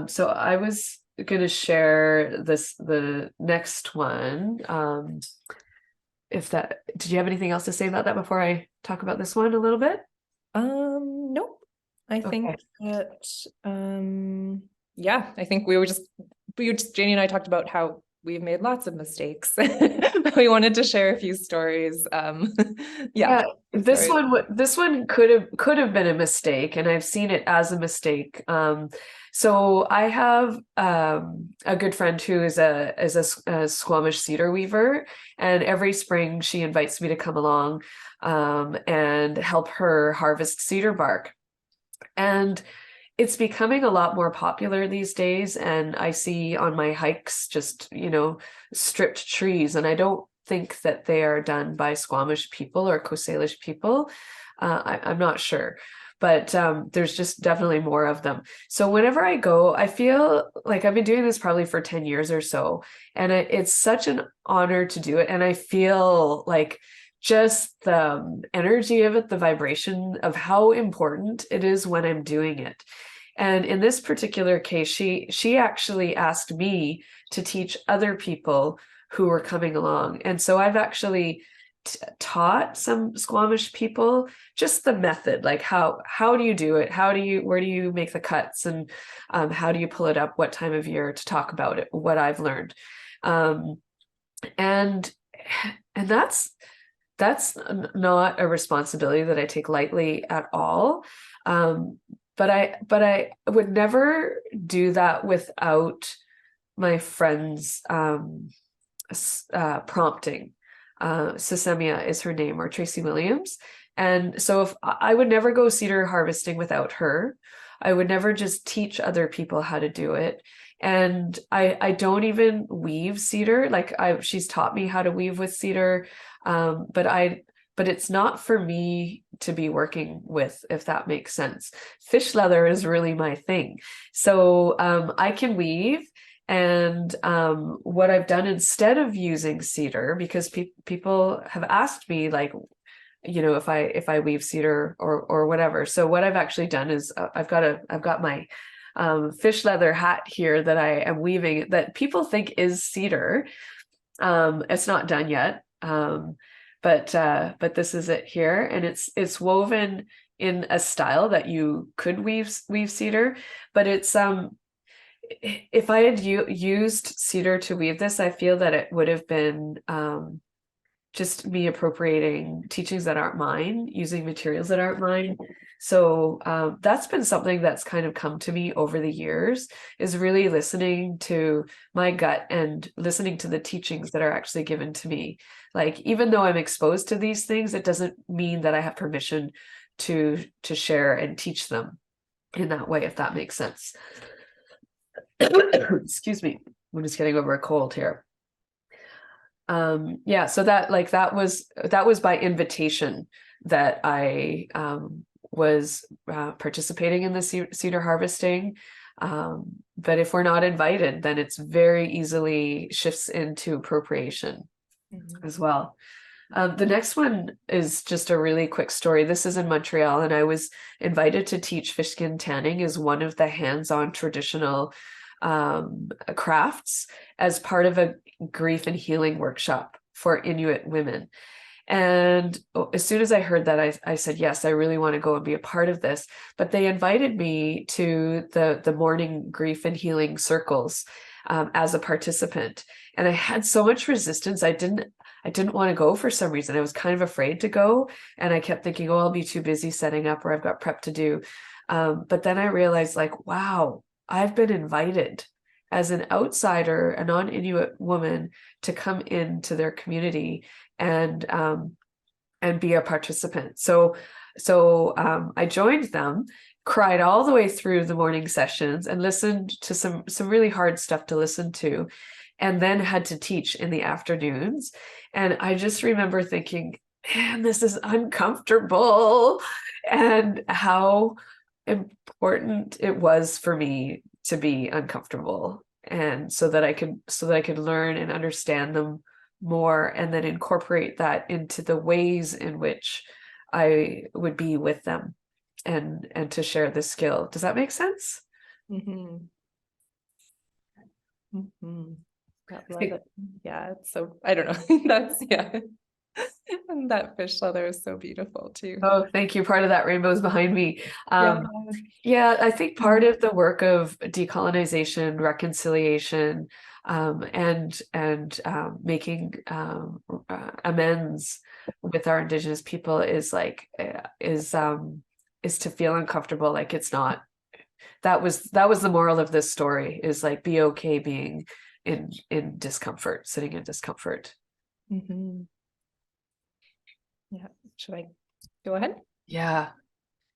[SPEAKER 3] So I was going to share the next one. Did you have anything else to say about that before I talk about this one a little bit?
[SPEAKER 4] Nope. I think that yeah, I think we just Janie and I talked about how we've made lots of mistakes. We wanted to share a few stories. Yeah.
[SPEAKER 3] This one could have been a mistake, and I've seen it as a mistake. So I have a good friend who is a Squamish cedar weaver, and every spring she invites me to come along and help her harvest cedar bark. And it's becoming a lot more popular these days, and I see on my hikes just, stripped trees, and I don't think that they are done by Squamish people or Coast Salish people. I'm not sure, but there's just definitely more of them. So whenever I go, I feel like I've been doing this probably for 10 years or so, and it's such an honor to do it. And I feel like just the energy of it, the vibration of how important it is when I'm doing it. And in this particular case, she actually asked me to teach other people who were coming along. And so I've actually taught some Squamish people just the method, like how do you do it? Where do you make the cuts? And how do you pull it up? What time of year to talk about it? What I've learned. And that's not a responsibility that I take lightly at all. But I would never do that without my friends prompting. Sisemia is her name, or Tracy Williams. And so if I would never go cedar harvesting without her. I would never just teach other people how to do it. And I don't even weave cedar. Like she's taught me how to weave with cedar, but it's not for me to be working with, if that makes sense. Fish leather is really my thing. So I can weave. And what I've done instead of using cedar, because people have asked me, like, if I weave cedar or whatever. So what I've actually done is I've got my fish leather hat here that I am weaving that people think is cedar. It's not done yet. But this is it here, and it's woven in a style that you could weave cedar, but it's if I had used cedar to weave this, I feel that it would have been just me appropriating teachings that aren't mine, using materials that aren't mine. So that's been something that's kind of come to me over the years, is really listening to my gut and listening to the teachings that are actually given to me. Like, even though I'm exposed to these things, it doesn't mean that I have permission to share and teach them in that way, if that makes sense. Excuse me, I'm just getting over a cold here. Yeah, so that was by invitation that I was participating in the cedar harvesting. But if we're not invited, then it's very easily shifts into appropriation as well. The next one is just a really quick story. This is in Montreal, and I was invited to teach fish skin tanning as one of the hands-on traditional crafts as part of a grief and healing workshop for Inuit women. And as soon as I heard that, I said, yes, I really want to go and be a part of this. But they invited me to the morning grief and healing circles as a participant. And I had so much resistance. I didn't want to go for some reason. I was kind of afraid to go. And I kept thinking, oh, I'll be too busy setting up, or I've got prep to do. But then I realized, like, wow, I've been invited as an outsider, a non-Inuit woman, to come into their community and be a participant. So I joined them, cried all the way through the morning sessions, and listened to some really hard stuff to listen to, and then had to teach in the afternoons. And I just remember thinking, man, this is uncomfortable, and how important it was for me to be uncomfortable, and so that I could learn and understand them more, and then incorporate that into the ways in which I would be with them and to share the skill. Does that make sense?
[SPEAKER 4] Mm-hmm. Mm-hmm. I love it. Yeah, it's so, I don't know. That's, yeah. And that fish leather is so beautiful too.
[SPEAKER 3] Oh, thank you. Part of that rainbow is behind me.
[SPEAKER 4] Yeah.
[SPEAKER 3] Yeah, I think part of the work of decolonization, reconciliation, and making amends with our Indigenous people is to feel uncomfortable. Like, it's not. That was the moral of this story, is like, be okay being in discomfort, sitting in discomfort.
[SPEAKER 4] Mm-hmm. Yeah. Should I go ahead?
[SPEAKER 3] Yeah,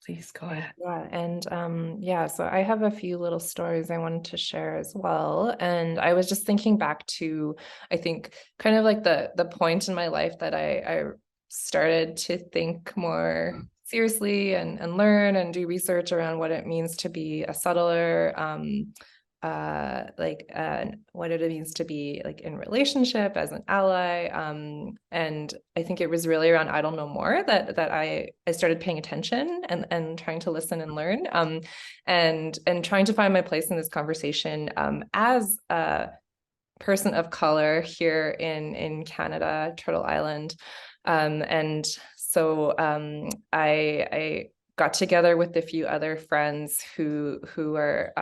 [SPEAKER 3] please go ahead.
[SPEAKER 4] Yeah, and yeah, so I have a few little stories I wanted to share as well. And I was just thinking back to, I think, kind of like the point in my life that I started to think more seriously and learn and do research around what it means to be a settler, what it means to be like in relationship as an ally. And I think it was really around I Don't Know More that I started paying attention and trying to listen and learn, and trying to find my place in this conversation as a person of color here in Canada, Turtle Island. And so I got together with a few other friends who are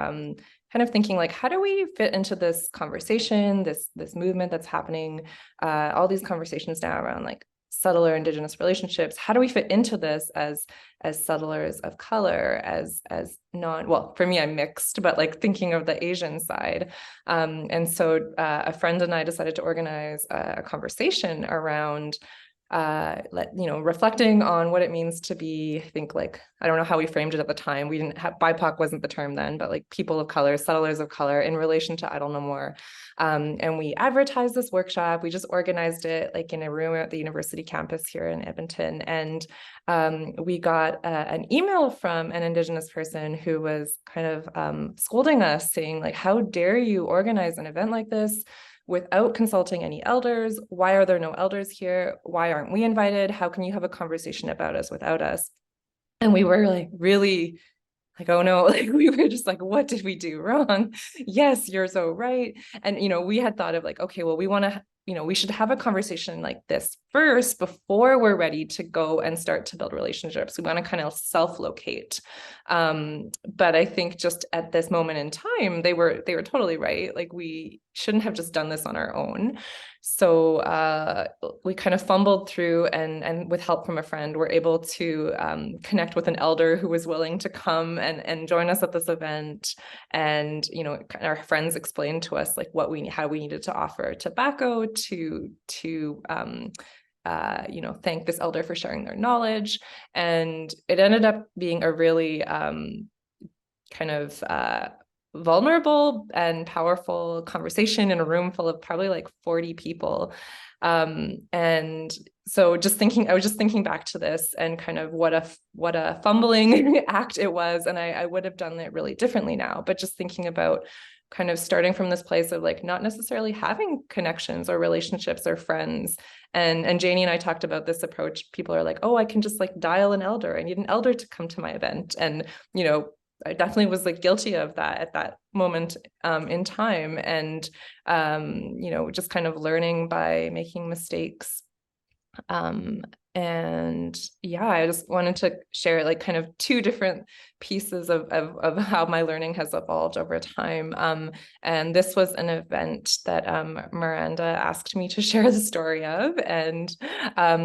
[SPEAKER 4] kind of thinking, like, how do we fit into this conversation, this movement that's happening, all these conversations now around like settler Indigenous relationships? How do we fit into this as settlers of color, as well, for me, I'm mixed, but like thinking of the Asian side. And so a friend and I decided to organize a conversation around reflecting on what it means to be, I think, like, I don't know how we framed it at the time. We didn't have, BIPOC wasn't the term then, but like people of color, settlers of color in relation to Idle No More. And we advertised this workshop. We just organized it like in a room at the university campus here in Edmonton. And we got an email from an Indigenous person who was kind of scolding us, saying like, how dare you organize an event like this without consulting any elders? Why are there no elders here? Why aren't we invited? How can you have a conversation about us without us? And we were like, really, like, oh no, like we were just like, what did we do wrong? Yes, you're so right. And, we had thought of like, okay, well, we want to, we should have a conversation like this first before we're ready to go and start to build relationships. We want to kind of self-locate. But I think just at this moment in time, they were totally right. Like we shouldn't have just done this on our own. So we kind of fumbled through and with help from a friend, we're able to connect with an elder who was willing to come and join us at this event. And, our friends explained to us like how we needed to offer tobacco to thank this elder for sharing their knowledge. And it ended up being a really kind of vulnerable and powerful conversation in a room full of probably like 40 people. And so I was just thinking back to this and kind of what a fumbling act it was. And I would have done it really differently now, but just thinking about kind of starting from this place of like not necessarily having connections or relationships or friends. And Janie and I talked about this approach. People are like, oh, I can just like dial an elder. I need an elder to come to my event. And, I definitely was like guilty of that at that moment in time. And, just kind of learning by making mistakes. And yeah, I just wanted to share like kind of two different pieces of how my learning has evolved over time. And this was an event that Miranda asked me to share the story of. And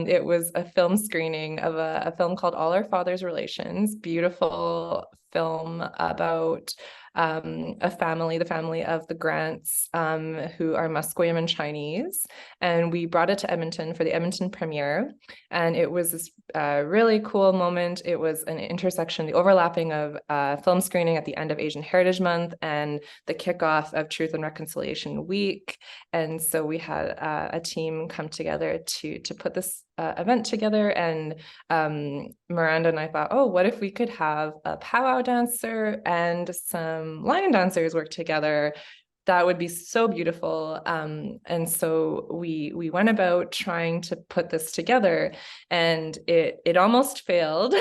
[SPEAKER 4] it was a film screening of a film called All Our Father's Relations, beautiful film about a family, the family of the Grants, who are Musqueam and Chinese. And we brought it to Edmonton for the Edmonton premiere. And it was this really cool moment. It was an intersection, the overlapping of film screening at the end of Asian Heritage Month and the kickoff of Truth and Reconciliation Week. And so we had a team come together to put this event together. And Miranda and I thought, oh, what if we could have a powwow dancer and some lion dancers work together? That would be so beautiful. And so we went about trying to put this together, and it almost failed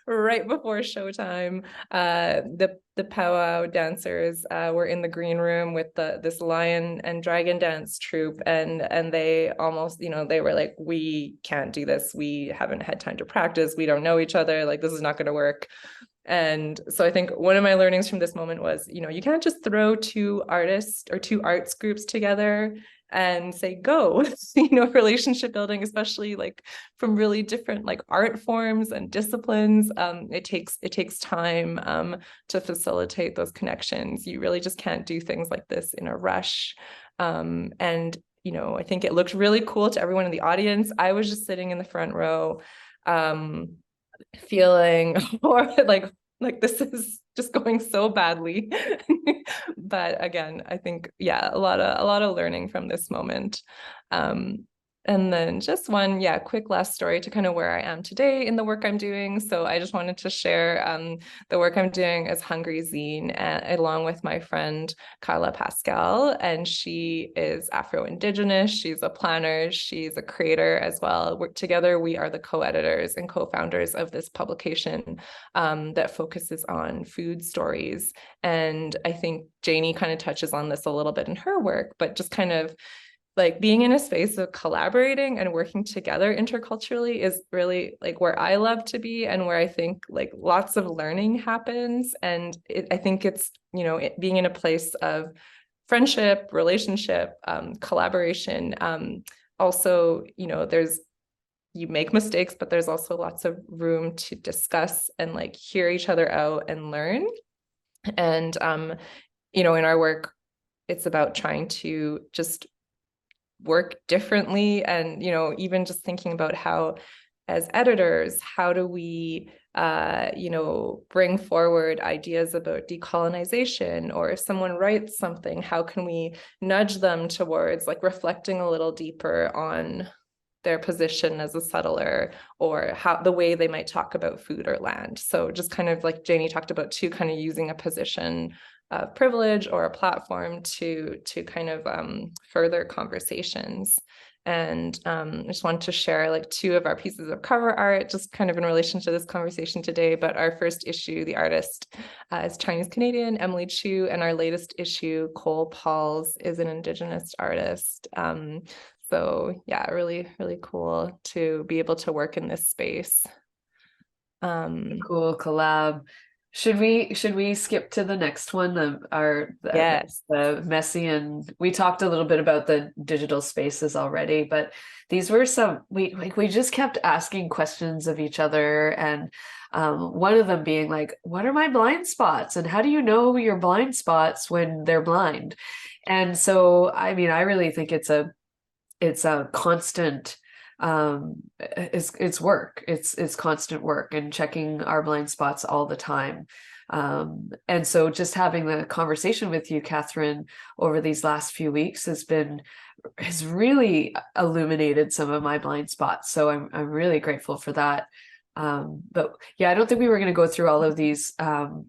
[SPEAKER 4] right before showtime. The powwow dancers were in the green room with this lion and dragon dance troupe, and they almost, they were like, we can't do this. We haven't had time to practice. We don't know each other. Like, this is not going to work. And so I think one of my learnings from this moment was, you can't just throw two artists or two arts groups together and say, go, relationship building, especially like from really different like art forms and disciplines. It takes time to facilitate those connections. You really just can't do things like this in a rush. And, I think it looked really cool to everyone in the audience. I was just sitting in the front row, feeling or like this is just going so badly. But again, I think, yeah, a lot of learning from this moment. And then just one, quick last story to kind of where I am today in the work I'm doing. So I just wanted to share the work I'm doing as Hungry Zine, along with my friend Carla Pascal. And she is Afro-Indigenous. She's a planner. She's a creator as well. Together, we are the co-editors and co-founders of this publication that focuses on food stories. And I think Janie kind of touches on this a little bit in her work, but just kind of like being in a space of collaborating and working together interculturally is really like where I love to be, and where I think like lots of learning happens. And I think it's, being in a place of friendship, relationship, collaboration. Also, you make mistakes, but there's also lots of room to discuss and like hear each other out and learn. And, in our work, it's about trying to just work differently. And, you know, even just thinking about how, as editors, how do we, you know, bring forward ideas about decolonization, or if someone writes something, how can we nudge them towards like reflecting a little deeper on their position as a settler, or how the way they might talk about food or land. So just kind of like Janie talked about too, kind of using a position of privilege or a platform to kind of further conversations. And I just wanted to share like 2 of our pieces of cover art, just kind of in relation to this conversation today. But our first issue, the artist is Chinese Canadian Emily Chu, and our latest issue, Cole Pauls, is an Indigenous artist. So yeah, really, really cool to be able to work in this space.
[SPEAKER 3] Cool collab. Should we skip to the next one?
[SPEAKER 4] Yes.
[SPEAKER 3] The messy, and we talked a little bit about the digital spaces already, but these were some we just kept asking questions of each other, and one of them being like, what are my blind spots, and how do you know your blind spots when they're blind? And so I mean, I really think it's a constant it's work, it's constant work, and checking our blind spots all the time. And so just having the conversation with you, Catherine, over these last few weeks has really illuminated some of my blind spots, so I'm really grateful for that. But yeah, I don't think we were going to go through all of these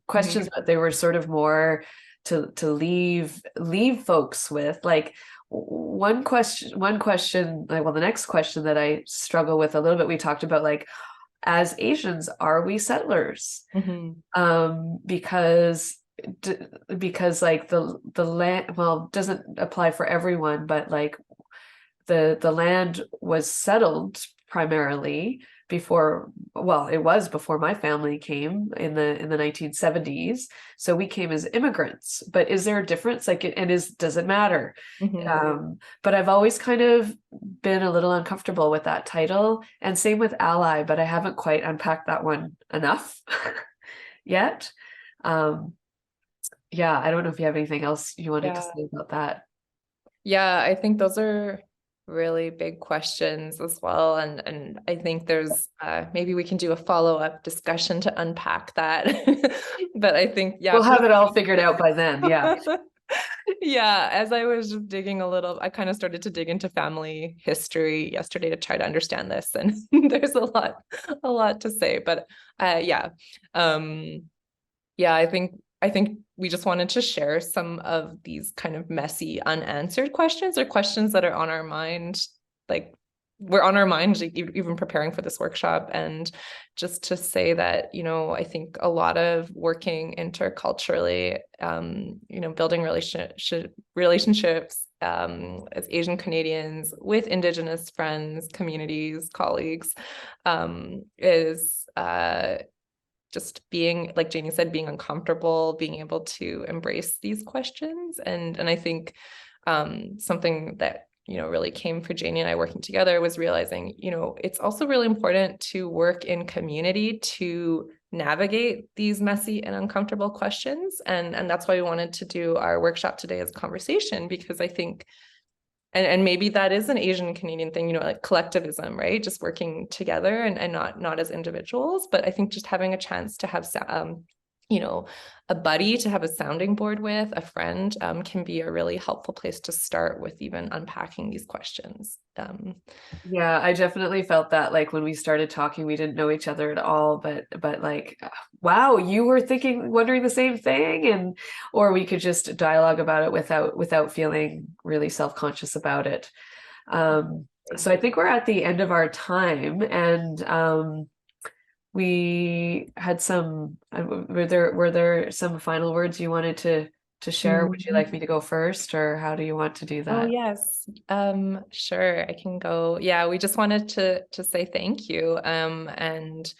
[SPEAKER 3] questions, but they were sort of more to leave folks with like one question, like, well, the next question that I struggle with a little bit, we talked about like, as Asians, are we settlers? Because like the land, well, doesn't apply for everyone, but like the land was settled primarily before, well, it was before my family came in the 1970s. So we came as immigrants. But is there a difference? Like, does it matter? But I've always kind of been a little uncomfortable with that title, and same with ally, but I haven't quite unpacked that one enough yet. Yeah, I don't know if you have anything else you wanted to say about that.
[SPEAKER 4] Yeah, I think those are really big questions as well, and I think there's maybe we can do a follow-up discussion to unpack that. But I think
[SPEAKER 3] we'll have it all figured out by then.
[SPEAKER 4] Yeah, as I was just digging a little, I kind of started to dig into family history yesterday to try to understand this, and there's a lot to say. But yeah, I think we just wanted to share some of these kind of messy, unanswered questions, or questions that are on our mind, like were on our mind even preparing for this workshop. And just to say that, you know, I think a lot of working interculturally, you know, building relationships as Asian Canadians with Indigenous friends, communities, colleagues, is just being, like Janie said, being uncomfortable, being able to embrace these questions. And I think something that, you know, really came for Janie and I working together was realizing, you know, it's also really important to work in community to navigate these messy and uncomfortable questions. And that's why we wanted to do our workshop today as conversation, because I think, and maybe that is an Asian Canadian thing, you know, like collectivism, right? Just working together and not as individuals. But I think just having a chance to have, you know, a buddy to have a sounding board with, a friend, can be a really helpful place to start with even unpacking these questions.
[SPEAKER 3] Yeah, I definitely felt that, like when we started talking, we didn't know each other at all, but like, wow, you were wondering the same thing, or we could just dialogue about it without feeling really self-conscious about it. So I think we're at the end of our time, and we had some, were there some final words you wanted to share? Would you like me to go first, or how do you want to do that?
[SPEAKER 4] Oh, yes. Sure, I can go. Yeah, we just wanted to say thank you, and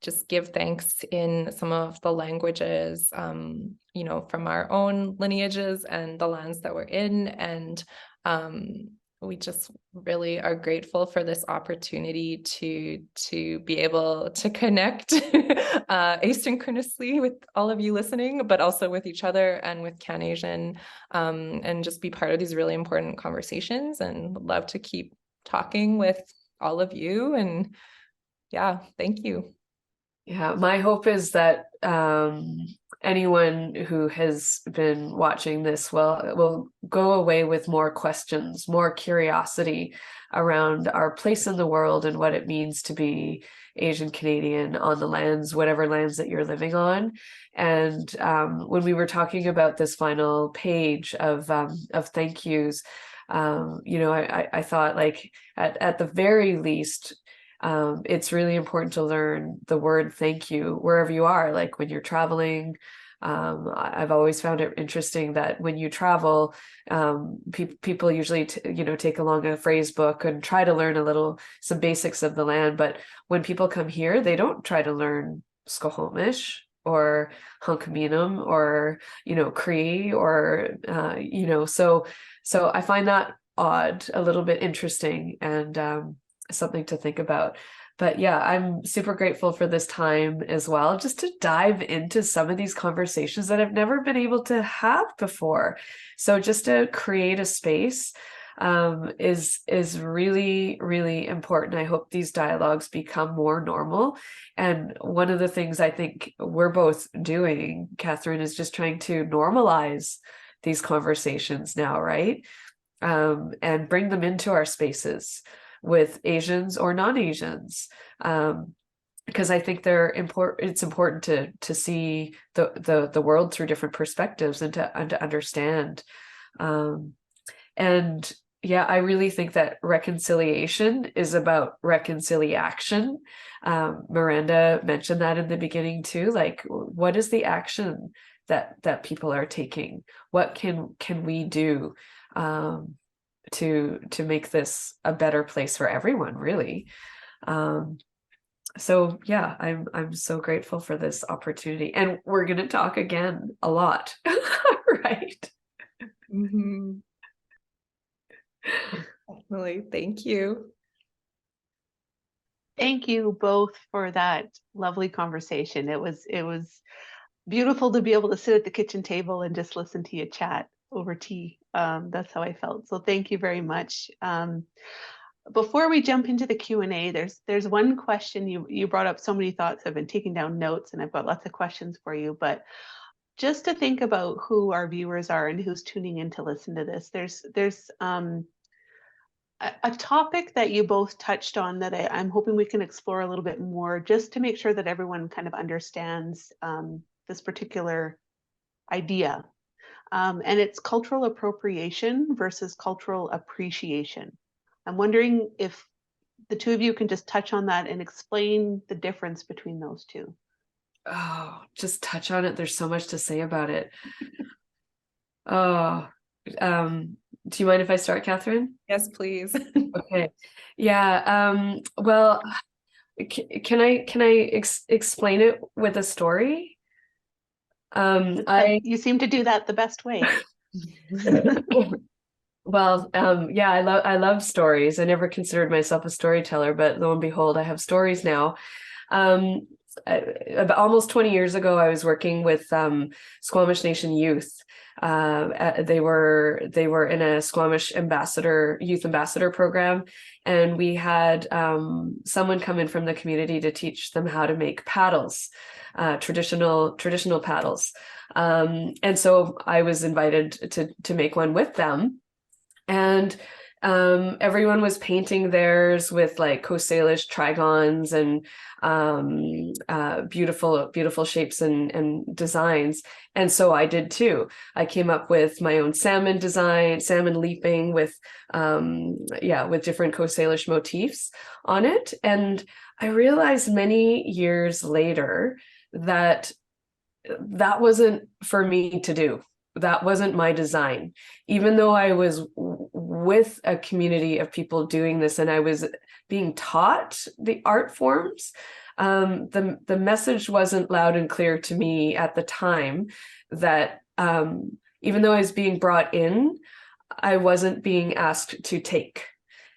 [SPEAKER 4] just give thanks in some of the languages, you know, from our own lineages and the lands that we're in. And we just really are grateful for this opportunity to be able to connect asynchronously with all of you listening, but also with each other and with CanAsian, and just be part of these really important conversations, and love to keep talking with all of you. And yeah, thank you.
[SPEAKER 3] Yeah, my hope is that anyone who has been watching this will go away with more questions, more curiosity around our place in the world and what it means to be Asian Canadian on the lands, whatever lands that you're living on. And when we were talking about this final page of thank yous, I thought, like, at the very least, it's really important to learn the word thank you wherever you are, like when you're traveling. I've always found it interesting that when you travel, people usually take along a phrase book and try to learn some basics of the land. But when people come here, they don't try to learn Squamish or Hunkaminam or Cree or so I find that odd, a little bit interesting, and something to think about. But yeah, I'm super grateful for this time as well, just to dive into some of these conversations that I've never been able to have before. So just to create a space is really, really important. I hope these dialogues become more normal. And one of the things I think we're both doing, Catherine, is just trying to normalize these conversations now, right? And bring them into our spaces with Asians or non-Asians, because I think it's important to see the world through different perspectives and to understand. And yeah, I really think that reconciliation is about reconciliation. Miranda mentioned that in the beginning too. Like, what is the action that people are taking? What can we do to make this a better place for everyone, really? So yeah, I'm so grateful for this opportunity, and we're going to talk again a lot, right?
[SPEAKER 4] Mm-hmm. Definitely. Thank you.
[SPEAKER 1] Thank you both for that lovely conversation. It was beautiful to be able to sit at the kitchen table and just listen to you chat over tea. That's how I felt. So thank you very much. Before we jump into the Q&A, there's one question. You brought up so many thoughts. I've been taking down notes and I've got lots of questions for you, but just to think about who our viewers are and who's tuning in to listen to this, there's a topic that you both touched on that I'm hoping we can explore a little bit more, just to make sure that everyone kind of understands this particular idea. And it's cultural appropriation versus cultural appreciation. I'm wondering if the two of you can just touch on that and explain the difference between those two.
[SPEAKER 3] Oh, just touch on it. There's so much to say about it. Oh, do you mind if I start, Catherine?
[SPEAKER 4] Yes, please.
[SPEAKER 3] Okay. Yeah. Well, can I explain it with a story?
[SPEAKER 1] You seem to do that the best way.
[SPEAKER 3] Well, yeah, I love stories. I never considered myself a storyteller, but lo and behold, I have stories now. About almost 20 years ago, I was working with Squamish Nation youth. They were in a Squamish youth ambassador program, and we had someone come in from the community to teach them how to make paddles, traditional paddles. And so I was invited to make one with them. And everyone was painting theirs with like Coast Salish trigons and beautiful shapes and designs. And so I did too. I came up with my own salmon design, salmon leaping with different Coast Salish motifs on it. And I realized many years later that wasn't for me to do. That wasn't my design. Even though I was with a community of people doing this and I was being taught the art forms, the message wasn't loud and clear to me at the time that even though I was being brought in, I wasn't being asked to take.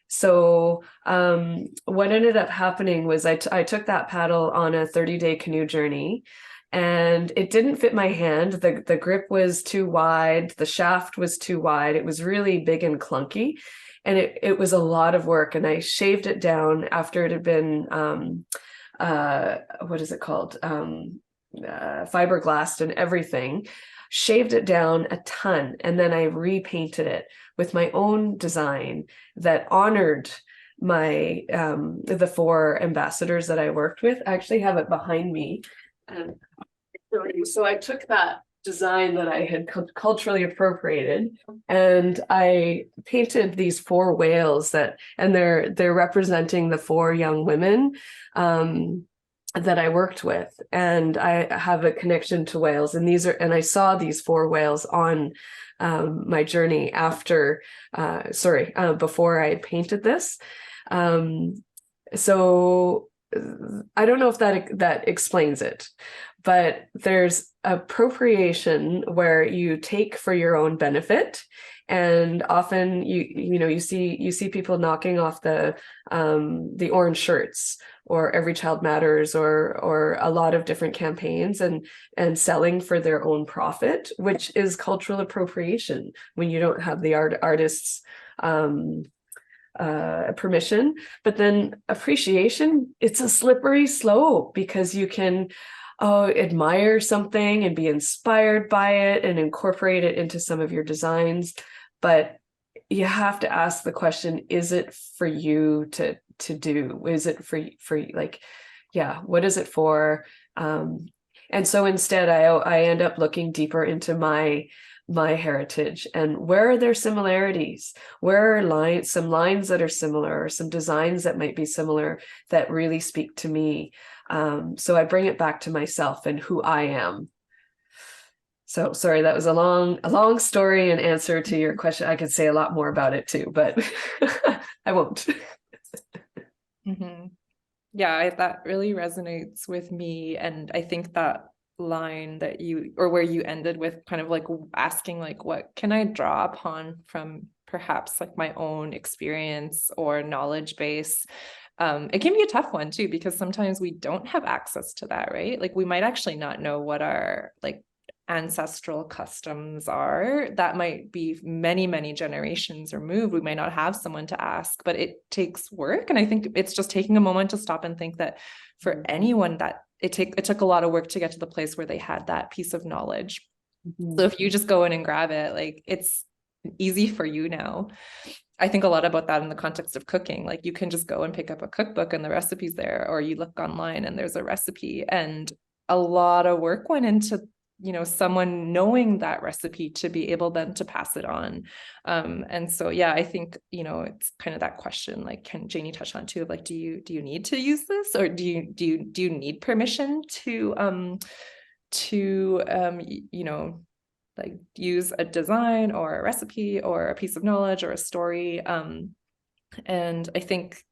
[SPEAKER 3] So what ended up happening was I took that paddle on a 30-day canoe journey, and it didn't fit my hand. The grip was too wide, the shaft was too wide. It was really big and clunky, and it was a lot of work. And I shaved it down after it had been what is it called? Fiberglassed and everything. Shaved it down a ton, and then I repainted it with my own design that honored my the 4 ambassadors that I worked with. I actually have it behind me. So I took that design that I had culturally appropriated, and I painted these 4 whales and they're representing the 4 young women that I worked with, and I have a connection to whales, and I saw these 4 whales on my journey before I painted this. So I don't know if that explains it, but there's appropriation where you take for your own benefit. And often you see people knocking off the orange shirts, or Every Child Matters, or a lot of different campaigns, and selling for their own profit, which is cultural appropriation when you don't have the artist's permission. But then appreciation, it's a slippery slope, because you can admire something and be inspired by it and incorporate it into some of your designs. But you have to ask the question, is it for you to do? Is it for like, yeah, what is it for? And so instead I end up looking deeper into my heritage, and where are there similarities? Where are some lines that are similar, or some designs that might be similar that really speak to me? So I bring it back to myself and who I am. So sorry, that was a long story and answer to your question. I could say a lot more about it too, but I won't.
[SPEAKER 4] Mm-hmm. Yeah, that really resonates with me. And I think that line that where you ended with kind of like asking, like, what can I draw upon from perhaps like my own experience or knowledge base? It can be a tough one too, because sometimes we don't have access to that, right? Like we might actually not know what our like ancestral customs are. That might be many, many generations removed. We might not have someone to ask, but it takes work. And I think it's just taking a moment to stop and think that for anyone that it took a lot of work to get to the place where they had that piece of knowledge. Mm-hmm. So if you just go in and grab it, like it's easy for you now. I think a lot about that in the context of cooking. Like you can just go and pick up a cookbook and the recipe's there, or you look online and there's a recipe, and a lot of work went into someone knowing that recipe to be able then to pass it on. And so, yeah, I think, it's kind of that question, like, can Janie touch on too, of like, do you need to use this, or do you need permission to like use a design or a recipe or a piece of knowledge or a story? And I think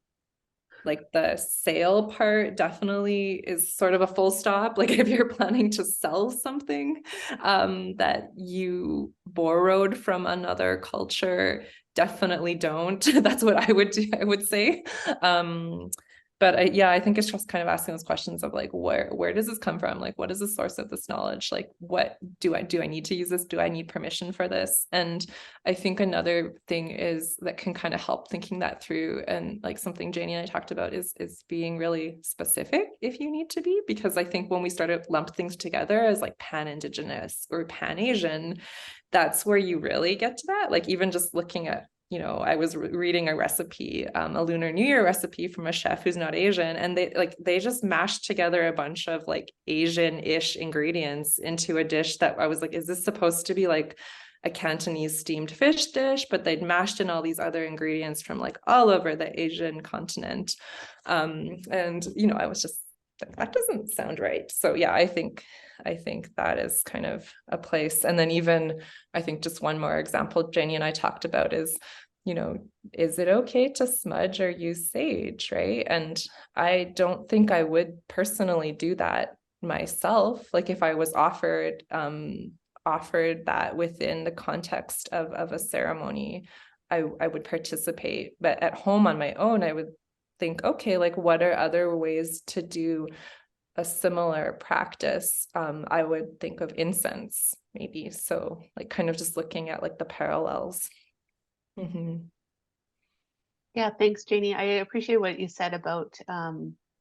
[SPEAKER 4] like the sale part definitely is sort of a full stop. Like if you're planning to sell something that you borrowed from another culture, definitely don't. That's what I would do, I would say. But I think it's just kind of asking those questions of like, where does this come from? Like, what is the source of this knowledge? Like, what do I need to use this? Do I need permission for this? And I think another thing is that can kind of help thinking that through, and like something Janie and I talked about is being really specific if you need to be, because I think when we started lump things together as like pan-Indigenous or pan-Asian, that's where you really get to that. Like even just looking at, I was reading a recipe, a Lunar New Year recipe from a chef who's not Asian, and they just mashed together a bunch of like Asian-ish ingredients into a dish that I was like, is this supposed to be like a Cantonese steamed fish dish? But they'd mashed in all these other ingredients from like all over the Asian continent. And I was just like, that doesn't sound right. So yeah, I think that is kind of a place. And then even, I think just one more example Janie and I talked about is, is it okay to smudge or use sage, right? And I don't think I would personally do that myself. Like if I was offered offered that within the context of a ceremony, I would participate. But at home on my own, I would think, okay, like what are other ways to do a similar practice? I would think of incense maybe. So like kind of just looking at like the parallels.
[SPEAKER 1] Yeah, thanks, Janie. I appreciate what you said about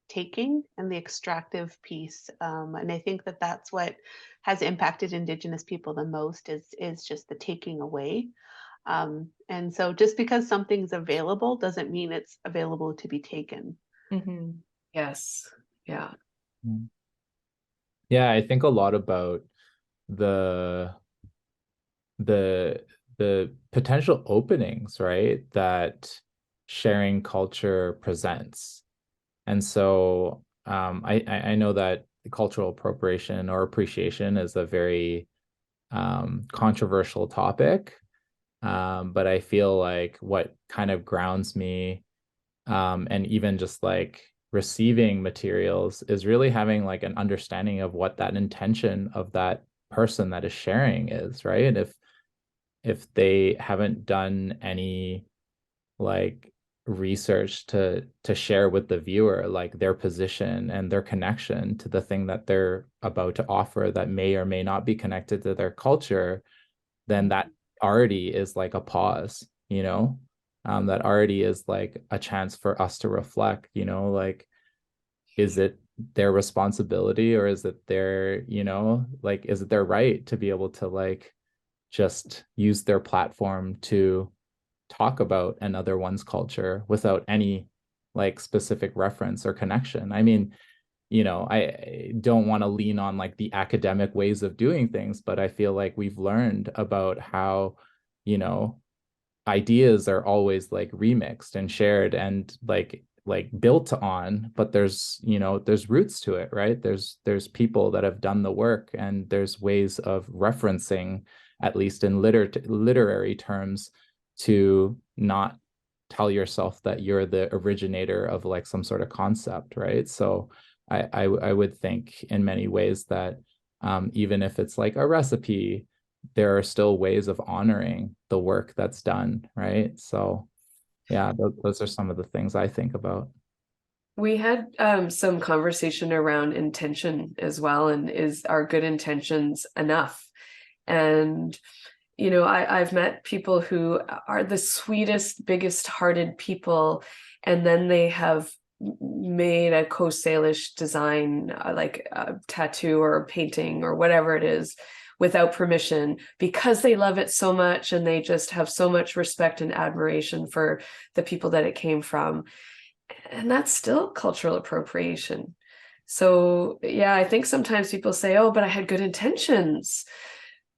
[SPEAKER 1] taking and the extractive piece. And I think that that's what has impacted Indigenous people the most is just the taking away. And so just because something's available doesn't mean it's available to be taken.
[SPEAKER 3] Yes. Yeah.
[SPEAKER 2] Yeah, I think a lot about the potential openings, right, that sharing culture presents. And so I know that cultural appropriation or appreciation is a very controversial topic. But I feel like what kind of grounds me, and even just like receiving materials, is really having like an understanding of what that intention of that person that is sharing is, right? And if they haven't done any like research to share with the viewer like their position and their connection to the thing that they're about to offer that may or may not be connected to their culture, then that already is like a pause, that already is like a chance for us to reflect, like, is it their responsibility, or is it their, like, is it their right to be able to like just use their platform to talk about another one's culture without any like specific reference or connection? I mean, I don't want to lean on like the academic ways of doing things, but I feel like we've learned about how, ideas are always like remixed and shared and like built on, but there's roots to it, right? There's people that have done the work, and there's ways of referencing, at least in literary terms, to not tell yourself that you're the originator of like some sort of concept, right? So I would think in many ways that even if it's like a recipe, there are still ways of honoring the work that's done, right? So yeah, those are some of the things I think about.
[SPEAKER 3] We had some conversation around intention as well, and is our good intentions enough? And I've met people who are the sweetest, biggest hearted people, and then they have made a Coast Salish design, like a tattoo or a painting or whatever it is, without permission, because they love it so much and they just have so much respect and admiration for the people that it came from. And that's still cultural appropriation. So yeah, I think sometimes people say, oh, but I had good intentions.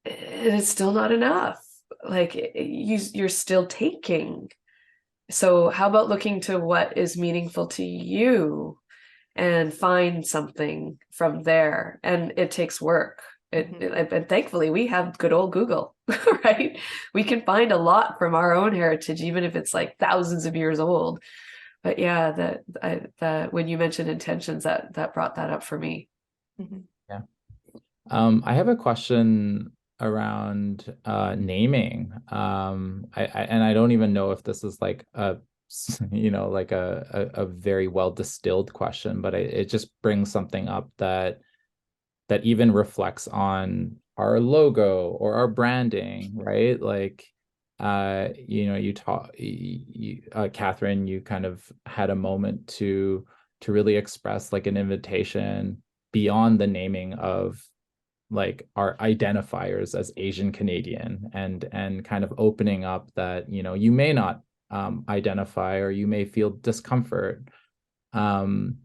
[SPEAKER 3] And it's still not enough. Like you're still taking. So how about looking to what is meaningful to you and find something from there? And it takes work. And thankfully we have good old Google, right? We can find a lot from our own heritage, even if it's like thousands of years old. But yeah, that when you mentioned intentions, that brought that up for me.
[SPEAKER 2] Yeah. I have a question around naming. I don't even know if this is like a like a very well distilled question, but it just brings something up that even reflects on our logo or our branding, right? Like Catherine, you kind of had a moment to really express like an invitation beyond the naming of like our identifiers as Asian Canadian, and kind of opening up that you may not identify, or you may feel discomfort, and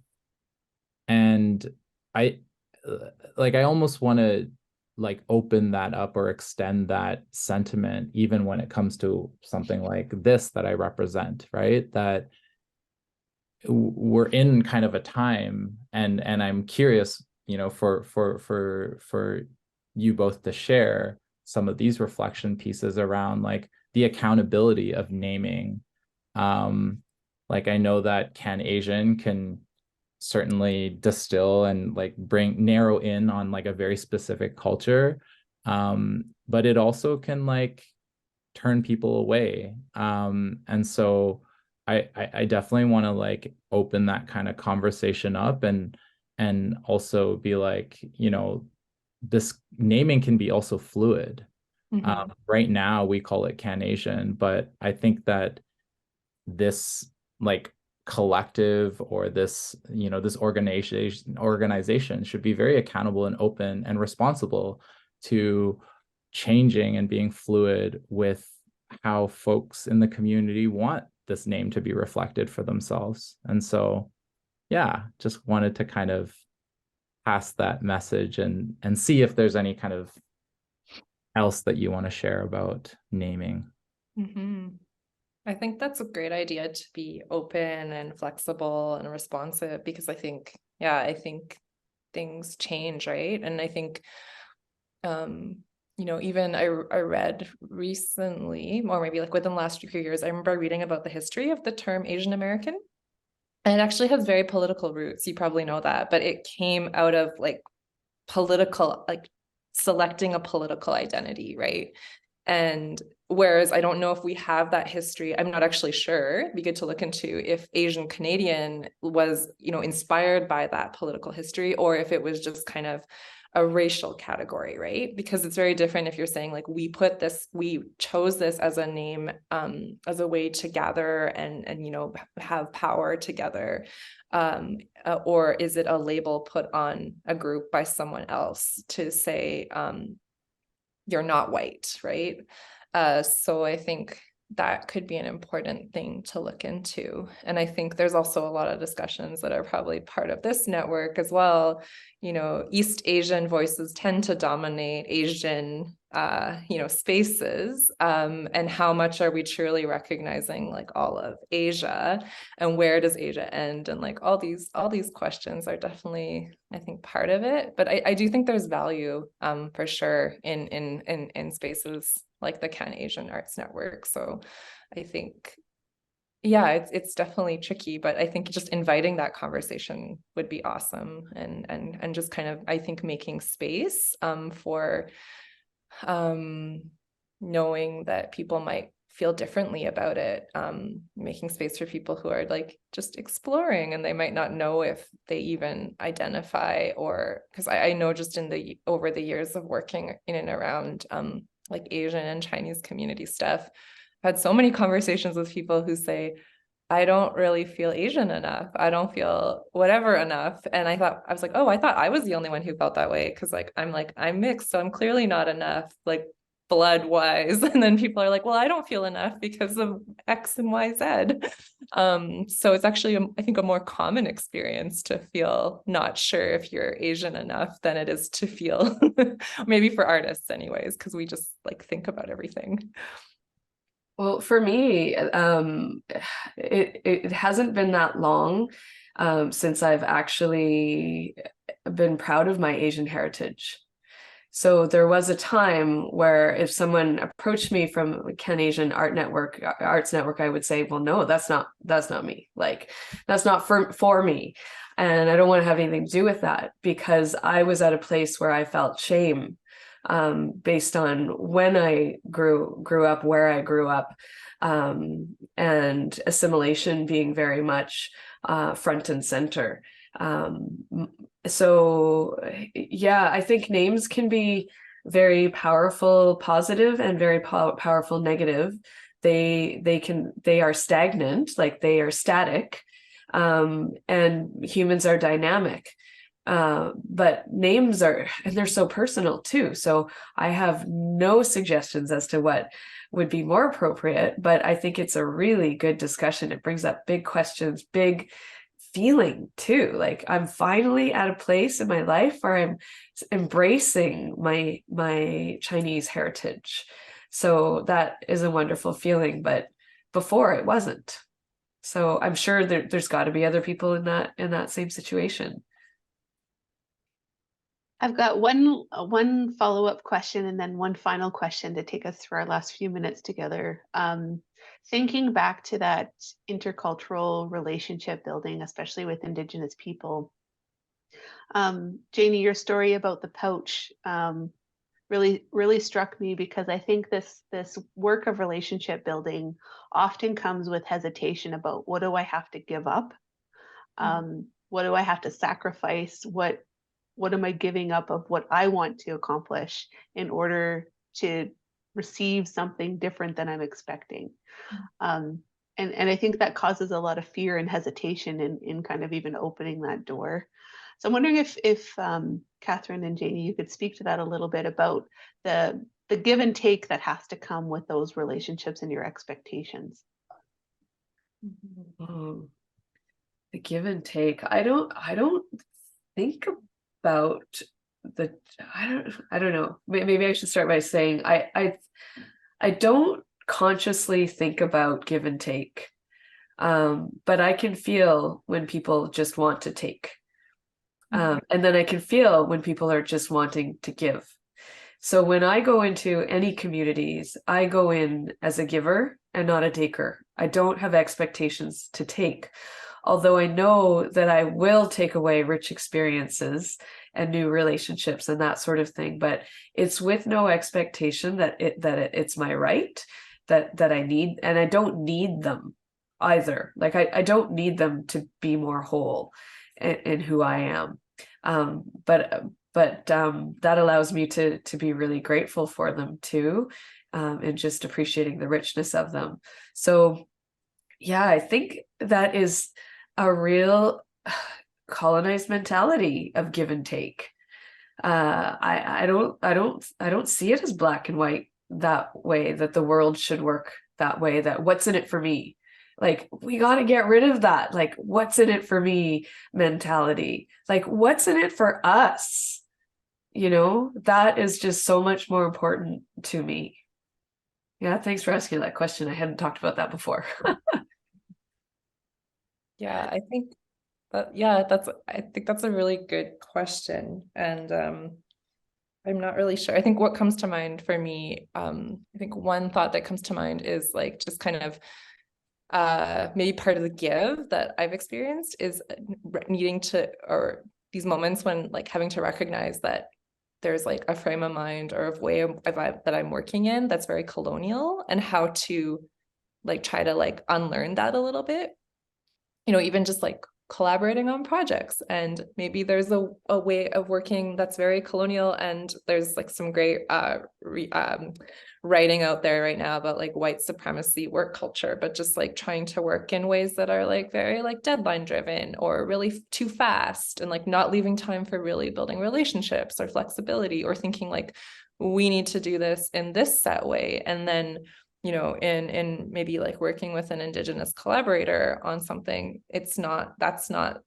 [SPEAKER 2] I almost want to like open that up or extend that sentiment even when it comes to something like this that I represent, right? That we're in kind of a time, and I'm curious, for you both to share some of these reflection pieces around like the accountability of naming. Like I know that CanAsian can certainly distill and like narrow in on like a very specific culture, but it also can like turn people away. And so I definitely want to like open that kind of conversation up, and also be like, you know, this naming can be also fluid. Right now we call it CanAsian, but I think that this like collective, or this, you know, this organization should be very accountable and open and responsible to changing and being fluid with how folks in the community want this name to be reflected for themselves. And so, yeah, just wanted to kind of pass that message, and see if there's any kind of else that you want to share about naming.
[SPEAKER 4] I think that's a great idea, to be open and flexible and responsive, because I think things change, right? And I think, you know, even I read recently, or maybe like within the last few years, I remember reading about the history of the term Asian American. And it actually has very political roots. You probably know that, but it came out of like political, like selecting a political identity, right? And whereas I don't know if we have that history, I'm not actually sure. It'd be good to look into if Asian Canadian was, you know, inspired by that political history, or if it was just kind of a racial category, right? Because it's very different if you're saying like, we chose this as a name, as a way to gather and you know, have power together, or is it a label put on a group by someone else to say, you're not white, right? So I think that could be an important thing to look into. And I think there's also a lot of discussions that are probably part of this network as well. You know, East Asian voices tend to dominate Asian, you know, spaces. And how much are we truly recognizing like all of Asia, and where does Asia end? And like all these questions are definitely, I think, part of it. But I do think there's value, for sure, in spaces like the CanAsian Arts Network. So I think, yeah, it's definitely tricky, but I think just inviting that conversation would be awesome, and just kind of, I think, making space for knowing that people might feel differently about it, making space for people who are like just exploring, and they might not know if they even identify, or because I know just over the years of working in and around like Asian and Chinese community stuff, I've had so many conversations with people who say, I don't really feel Asian enough. I don't feel whatever enough. And I was like, oh, I thought I was the only one who felt that way. Cause I'm mixed. So I'm clearly not enough, like blood wise. And then people are like, well, I don't feel enough because of X and Y, Z. So it's actually, I think, a more common experience to feel not sure if you're Asian enough than it is to feel, maybe for artists anyways, because we just like think about everything.
[SPEAKER 3] Well, for me, it hasn't been that long since I've actually been proud of my Asian heritage. So there was a time where if someone approached me from CanAsian Arts Network, I would say, well, no, that's not me. Like, that's not for me. And I don't want to have anything to do with that, because I was at a place where I felt shame based on when I grew up, where I grew up, and assimilation being very much front and center. So yeah, I think names can be very powerful positive and very powerful negative. They are stagnant, like they are static, and humans are dynamic. But names and they're so personal too. So I have no suggestions as to what would be more appropriate, but I think it's a really good discussion. It brings up big questions, big feeling too. Like, I'm finally at a place in my life where I'm embracing my Chinese heritage. So that is a wonderful feeling, but before it wasn't. So I'm sure there's got to be other people in that same situation.
[SPEAKER 1] I've got one follow-up question and then one final question to take us through our last few minutes together. Thinking back to that intercultural relationship building, especially with Indigenous people. Janie, your story about the pouch really struck me, because I think this work of relationship building often comes with hesitation about, what do I have to give up? What do I have to sacrifice? What am I giving up of what I want to accomplish in order to receive something different than I'm expecting? And I think that causes a lot of fear and hesitation in kind of even opening that door. So I'm wondering if Catherine and Janie, you could speak to that a little bit about the give and take that has to come with those relationships and your expectations.
[SPEAKER 3] The give and take. I don't think about I don't know. Maybe I should start by saying I don't consciously think about give and take. But I can feel when people just want to take. And then I can feel when people are just wanting to give. So when I go into any communities, I go in as a giver and not a taker. I don't have expectations to take, although I know that I will take away rich experiences and new relationships and that sort of thing. But it's with no expectation that it's my right, that I need, and I don't need them either. Like I don't need them to be more whole in who I am. But that allows me to be really grateful for them too, and just appreciating the richness of them. So yeah, I think that is a real colonized mentality of give and take. I don't see it as black and white that way, that the world should work that way, that what's in it for me. Like, we got to get rid of that, like, what's in it for me mentality. Like, what's in it for us? You know, that is just so much more important to me. Yeah, thanks for asking that question. I hadn't talked about that before.
[SPEAKER 4] Yeah, I think that's a really good question. And I'm not really sure. I think what comes to mind for me, I think one thought that comes to mind is like just kind of maybe part of the give that I've experienced is needing to, or these moments when like having to recognize that there's like a frame of mind or a way that I'm working in that's very colonial, and how to like try to like unlearn that a little bit. You know, even just like collaborating on projects, and maybe there's a way of working that's very colonial, and there's like some great writing out there right now about like white supremacy work culture, but just like trying to work in ways that are like very like deadline driven or really too fast, and like not leaving time for really building relationships or flexibility, or thinking like we need to do this in this set way. And then, you know, in maybe like working with an Indigenous collaborator on something, that's not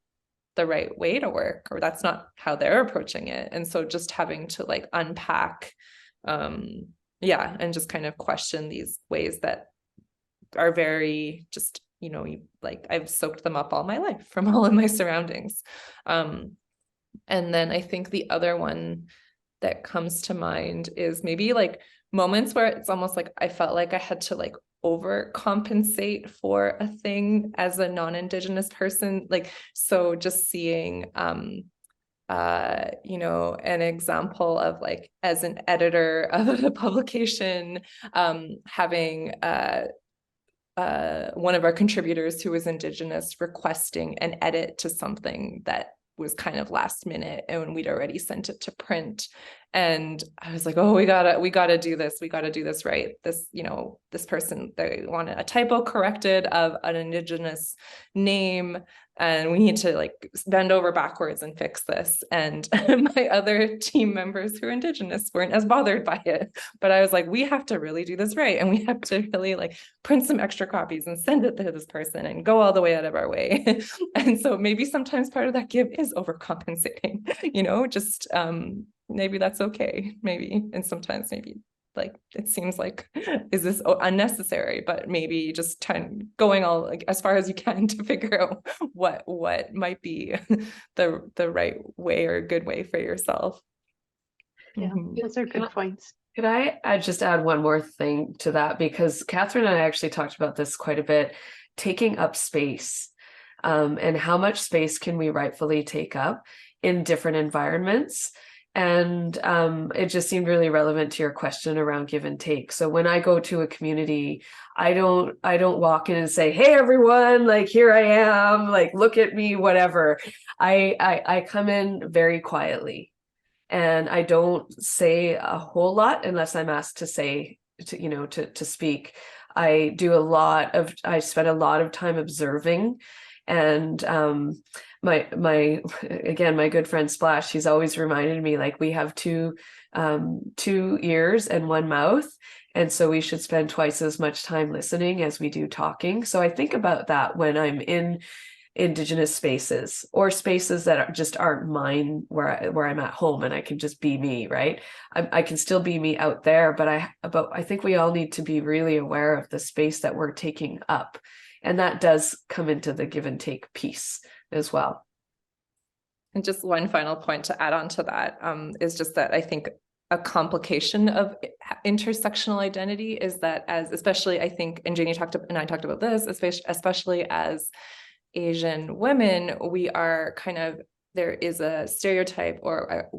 [SPEAKER 4] the right way to work, or that's not how they're approaching it. And so just having to like unpack, and just kind of question these ways that are very just, you know, like I've soaked them up all my life from all of my surroundings. And then I think the other one that comes to mind is maybe like moments where it's almost like I felt like I had to like overcompensate for a thing as a non-Indigenous person. Like, so just seeing, you know, an example of like, as an editor of a publication, having one of our contributors who was Indigenous requesting an edit to something that was kind of last minute, and we'd already sent it to print. And I was like, oh, we gotta do this. We gotta do this right. This, you know, this person, they wanted a typo corrected of an Indigenous name, and we need to like bend over backwards and fix this. And my other team members who are Indigenous weren't as bothered by it. But I was like, we have to really do this right. And we have to really like print some extra copies and send it to this person and go all the way out of our way. And so maybe sometimes part of that give is overcompensating, you know, just maybe that's okay, maybe. And sometimes maybe like it seems like, is this unnecessary? But maybe just going all like as far as you can to figure out what might be the right way or a good way for yourself.
[SPEAKER 1] Yeah, those are good points.
[SPEAKER 3] Could I just add one more thing to that? Because Catherine and I actually talked about this quite a bit, taking up space, and how much space can we rightfully take up in different environments. And it just seemed really relevant to your question around give and take. So when I go to a community, I don't walk in and say, hey everyone, like here I am, like look at me, whatever. I come in very quietly, and I don't say a whole lot unless I'm asked to say, to speak. I spend a lot of time observing, and my good friend Splash, she's always reminded me, like, we have two ears and one mouth, and so we should spend twice as much time listening as we do talking. So I think about that when I'm in Indigenous spaces, or spaces that just aren't mine, where I'm at home and I can just be me, right? I can still be me out there, but I think we all need to be really aware of the space that we're taking up, and that does come into the give and take piece as well.
[SPEAKER 4] And just one final point to add on to that is just that I think a complication of intersectional identity is that, especially I think, and Janie and I talked about this, especially as Asian women, we are there is a stereotype, or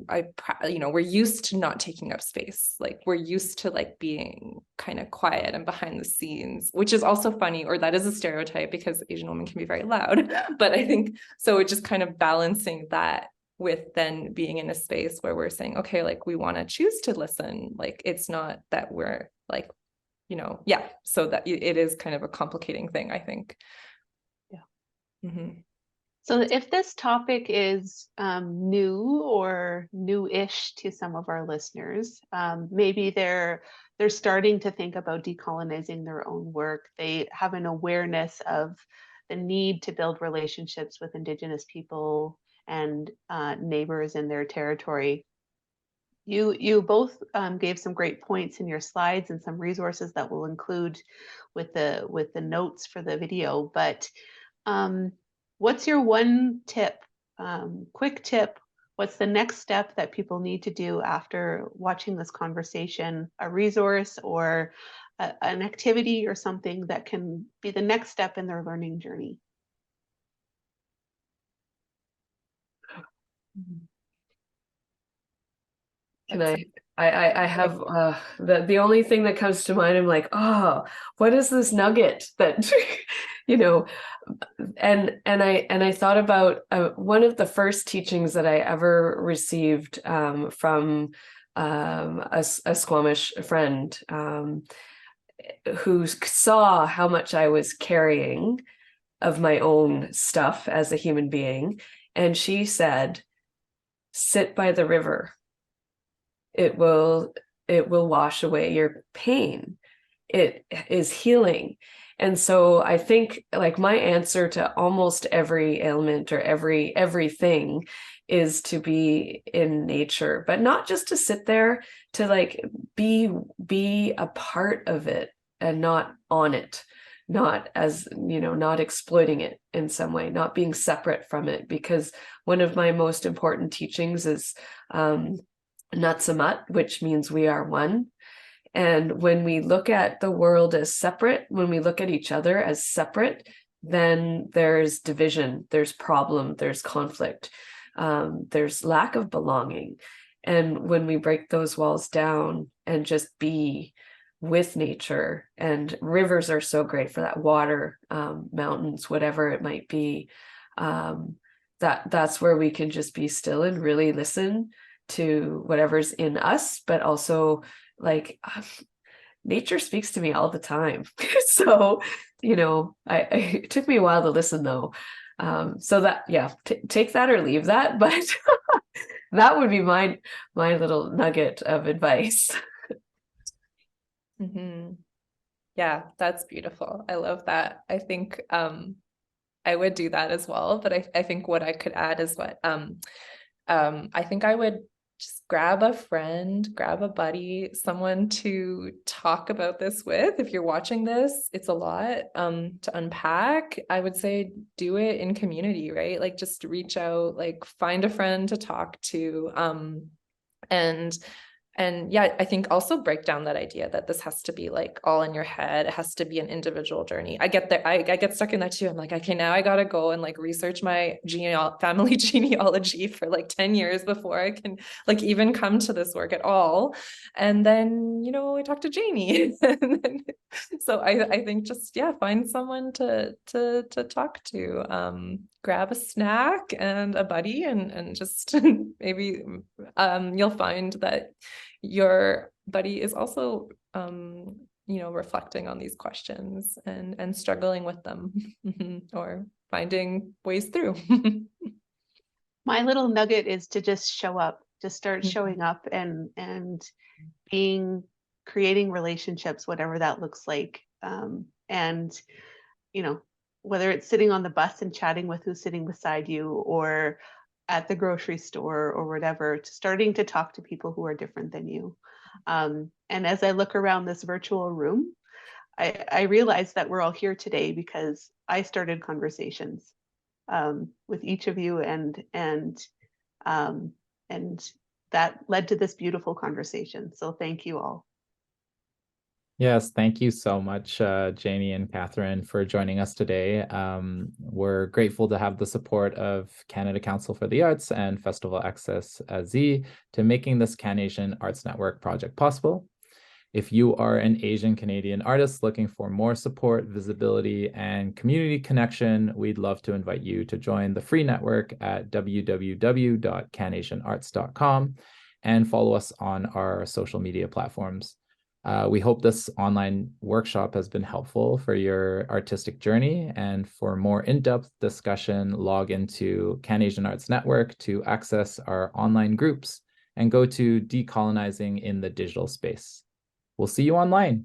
[SPEAKER 4] we're used to not taking up space. Like, we're used to like being kind of quiet and behind the scenes, which is also funny, or that is a stereotype, because Asian women can be very loud. But I think, so it's just kind of balancing that with then being in a space where we're saying, okay, like, we want to choose to listen. Like, it's not that we're like, so that it is kind of a complicating thing, I think. Mm-hmm.
[SPEAKER 1] So if this topic is new or new-ish to some of our listeners, maybe they're starting to think about decolonizing their own work. They have an awareness of the need to build relationships with Indigenous people and neighbors in their territory. You both gave some great points in your slides and some resources that we'll include with the notes for the video, but what's your one tip, quick tip? What's the next step that people need to do after watching this conversation? A resource or an activity or something that can be the next step in their learning journey?
[SPEAKER 3] Can I have the only thing that comes to mind, I'm like, oh, what is this nugget that and I thought about one of the first teachings that I ever received from a Squamish friend who saw how much I was carrying of my own stuff as a human being, and she said, sit by the river. It will wash away your pain. It is healing. And so I think, like, my answer to almost every ailment or everything is to be in nature, but not just to sit there, to like be a part of it and not on it, not as, not exploiting it in some way, not being separate from it. Because one of my most important teachings is Natsamat, which means we are one. And when we look at the world as separate, when we look at each other as separate, then there's division, there's problem, there's conflict, there's lack of belonging. And when we break those walls down and just be with nature, and rivers are so great for that, water, mountains, whatever it might be, that's where we can just be still and really listen to whatever's in us, but also like nature speaks to me all the time. So, it took me a while to listen though. So that, take that or leave that, but that would be my little nugget of advice.
[SPEAKER 4] Mm-hmm. Yeah, that's beautiful. I love that. I think I would do that as well, but I think what I could add is what I think I would just grab a friend, grab a buddy, someone to talk about this with. If you're watching this, it's a lot to unpack. I would say do it in community, right? Like, just reach out, like find a friend to talk to. And And yeah, I think also break down that idea that this has to be like all in your head. It has to be an individual journey. I get there. I get stuck in that too. I'm like, okay, now I gotta go and like research my family genealogy for like 10 years before I can like even come to this work at all. And then, you know, I talked to Janie. And then, so I think just, yeah, find someone to talk to. Grab a snack and a buddy and just maybe you'll find that your buddy is also you know, reflecting on these questions and struggling with them or finding ways through.
[SPEAKER 1] My little nugget is to just show up, just start showing up and creating relationships, whatever that looks like. And, you know, whether it's sitting on the bus and chatting with who's sitting beside you, or at the grocery store or whatever, starting to talk to people who are different than you. And as I look around this virtual room, I realize that we're all here today because I started conversations with each of you, and that led to this beautiful conversation. So thank you all.
[SPEAKER 2] Yes, thank you so much, Janie and Catherine, for joining us today. We're grateful to have the support of Canada Council for the Arts and Festival Access Z to making this CanAsian Arts Network project possible. If you are an Asian Canadian artist looking for more support, visibility, and community connection, we'd love to invite you to join the free network at www.canasianarts.com and follow us on our social media platforms. We hope this online workshop has been helpful for your artistic journey, and for more in-depth discussion, log into CanAsian Arts Network to access our online groups and go to Decolonizing in the Digital Space. We'll see you online.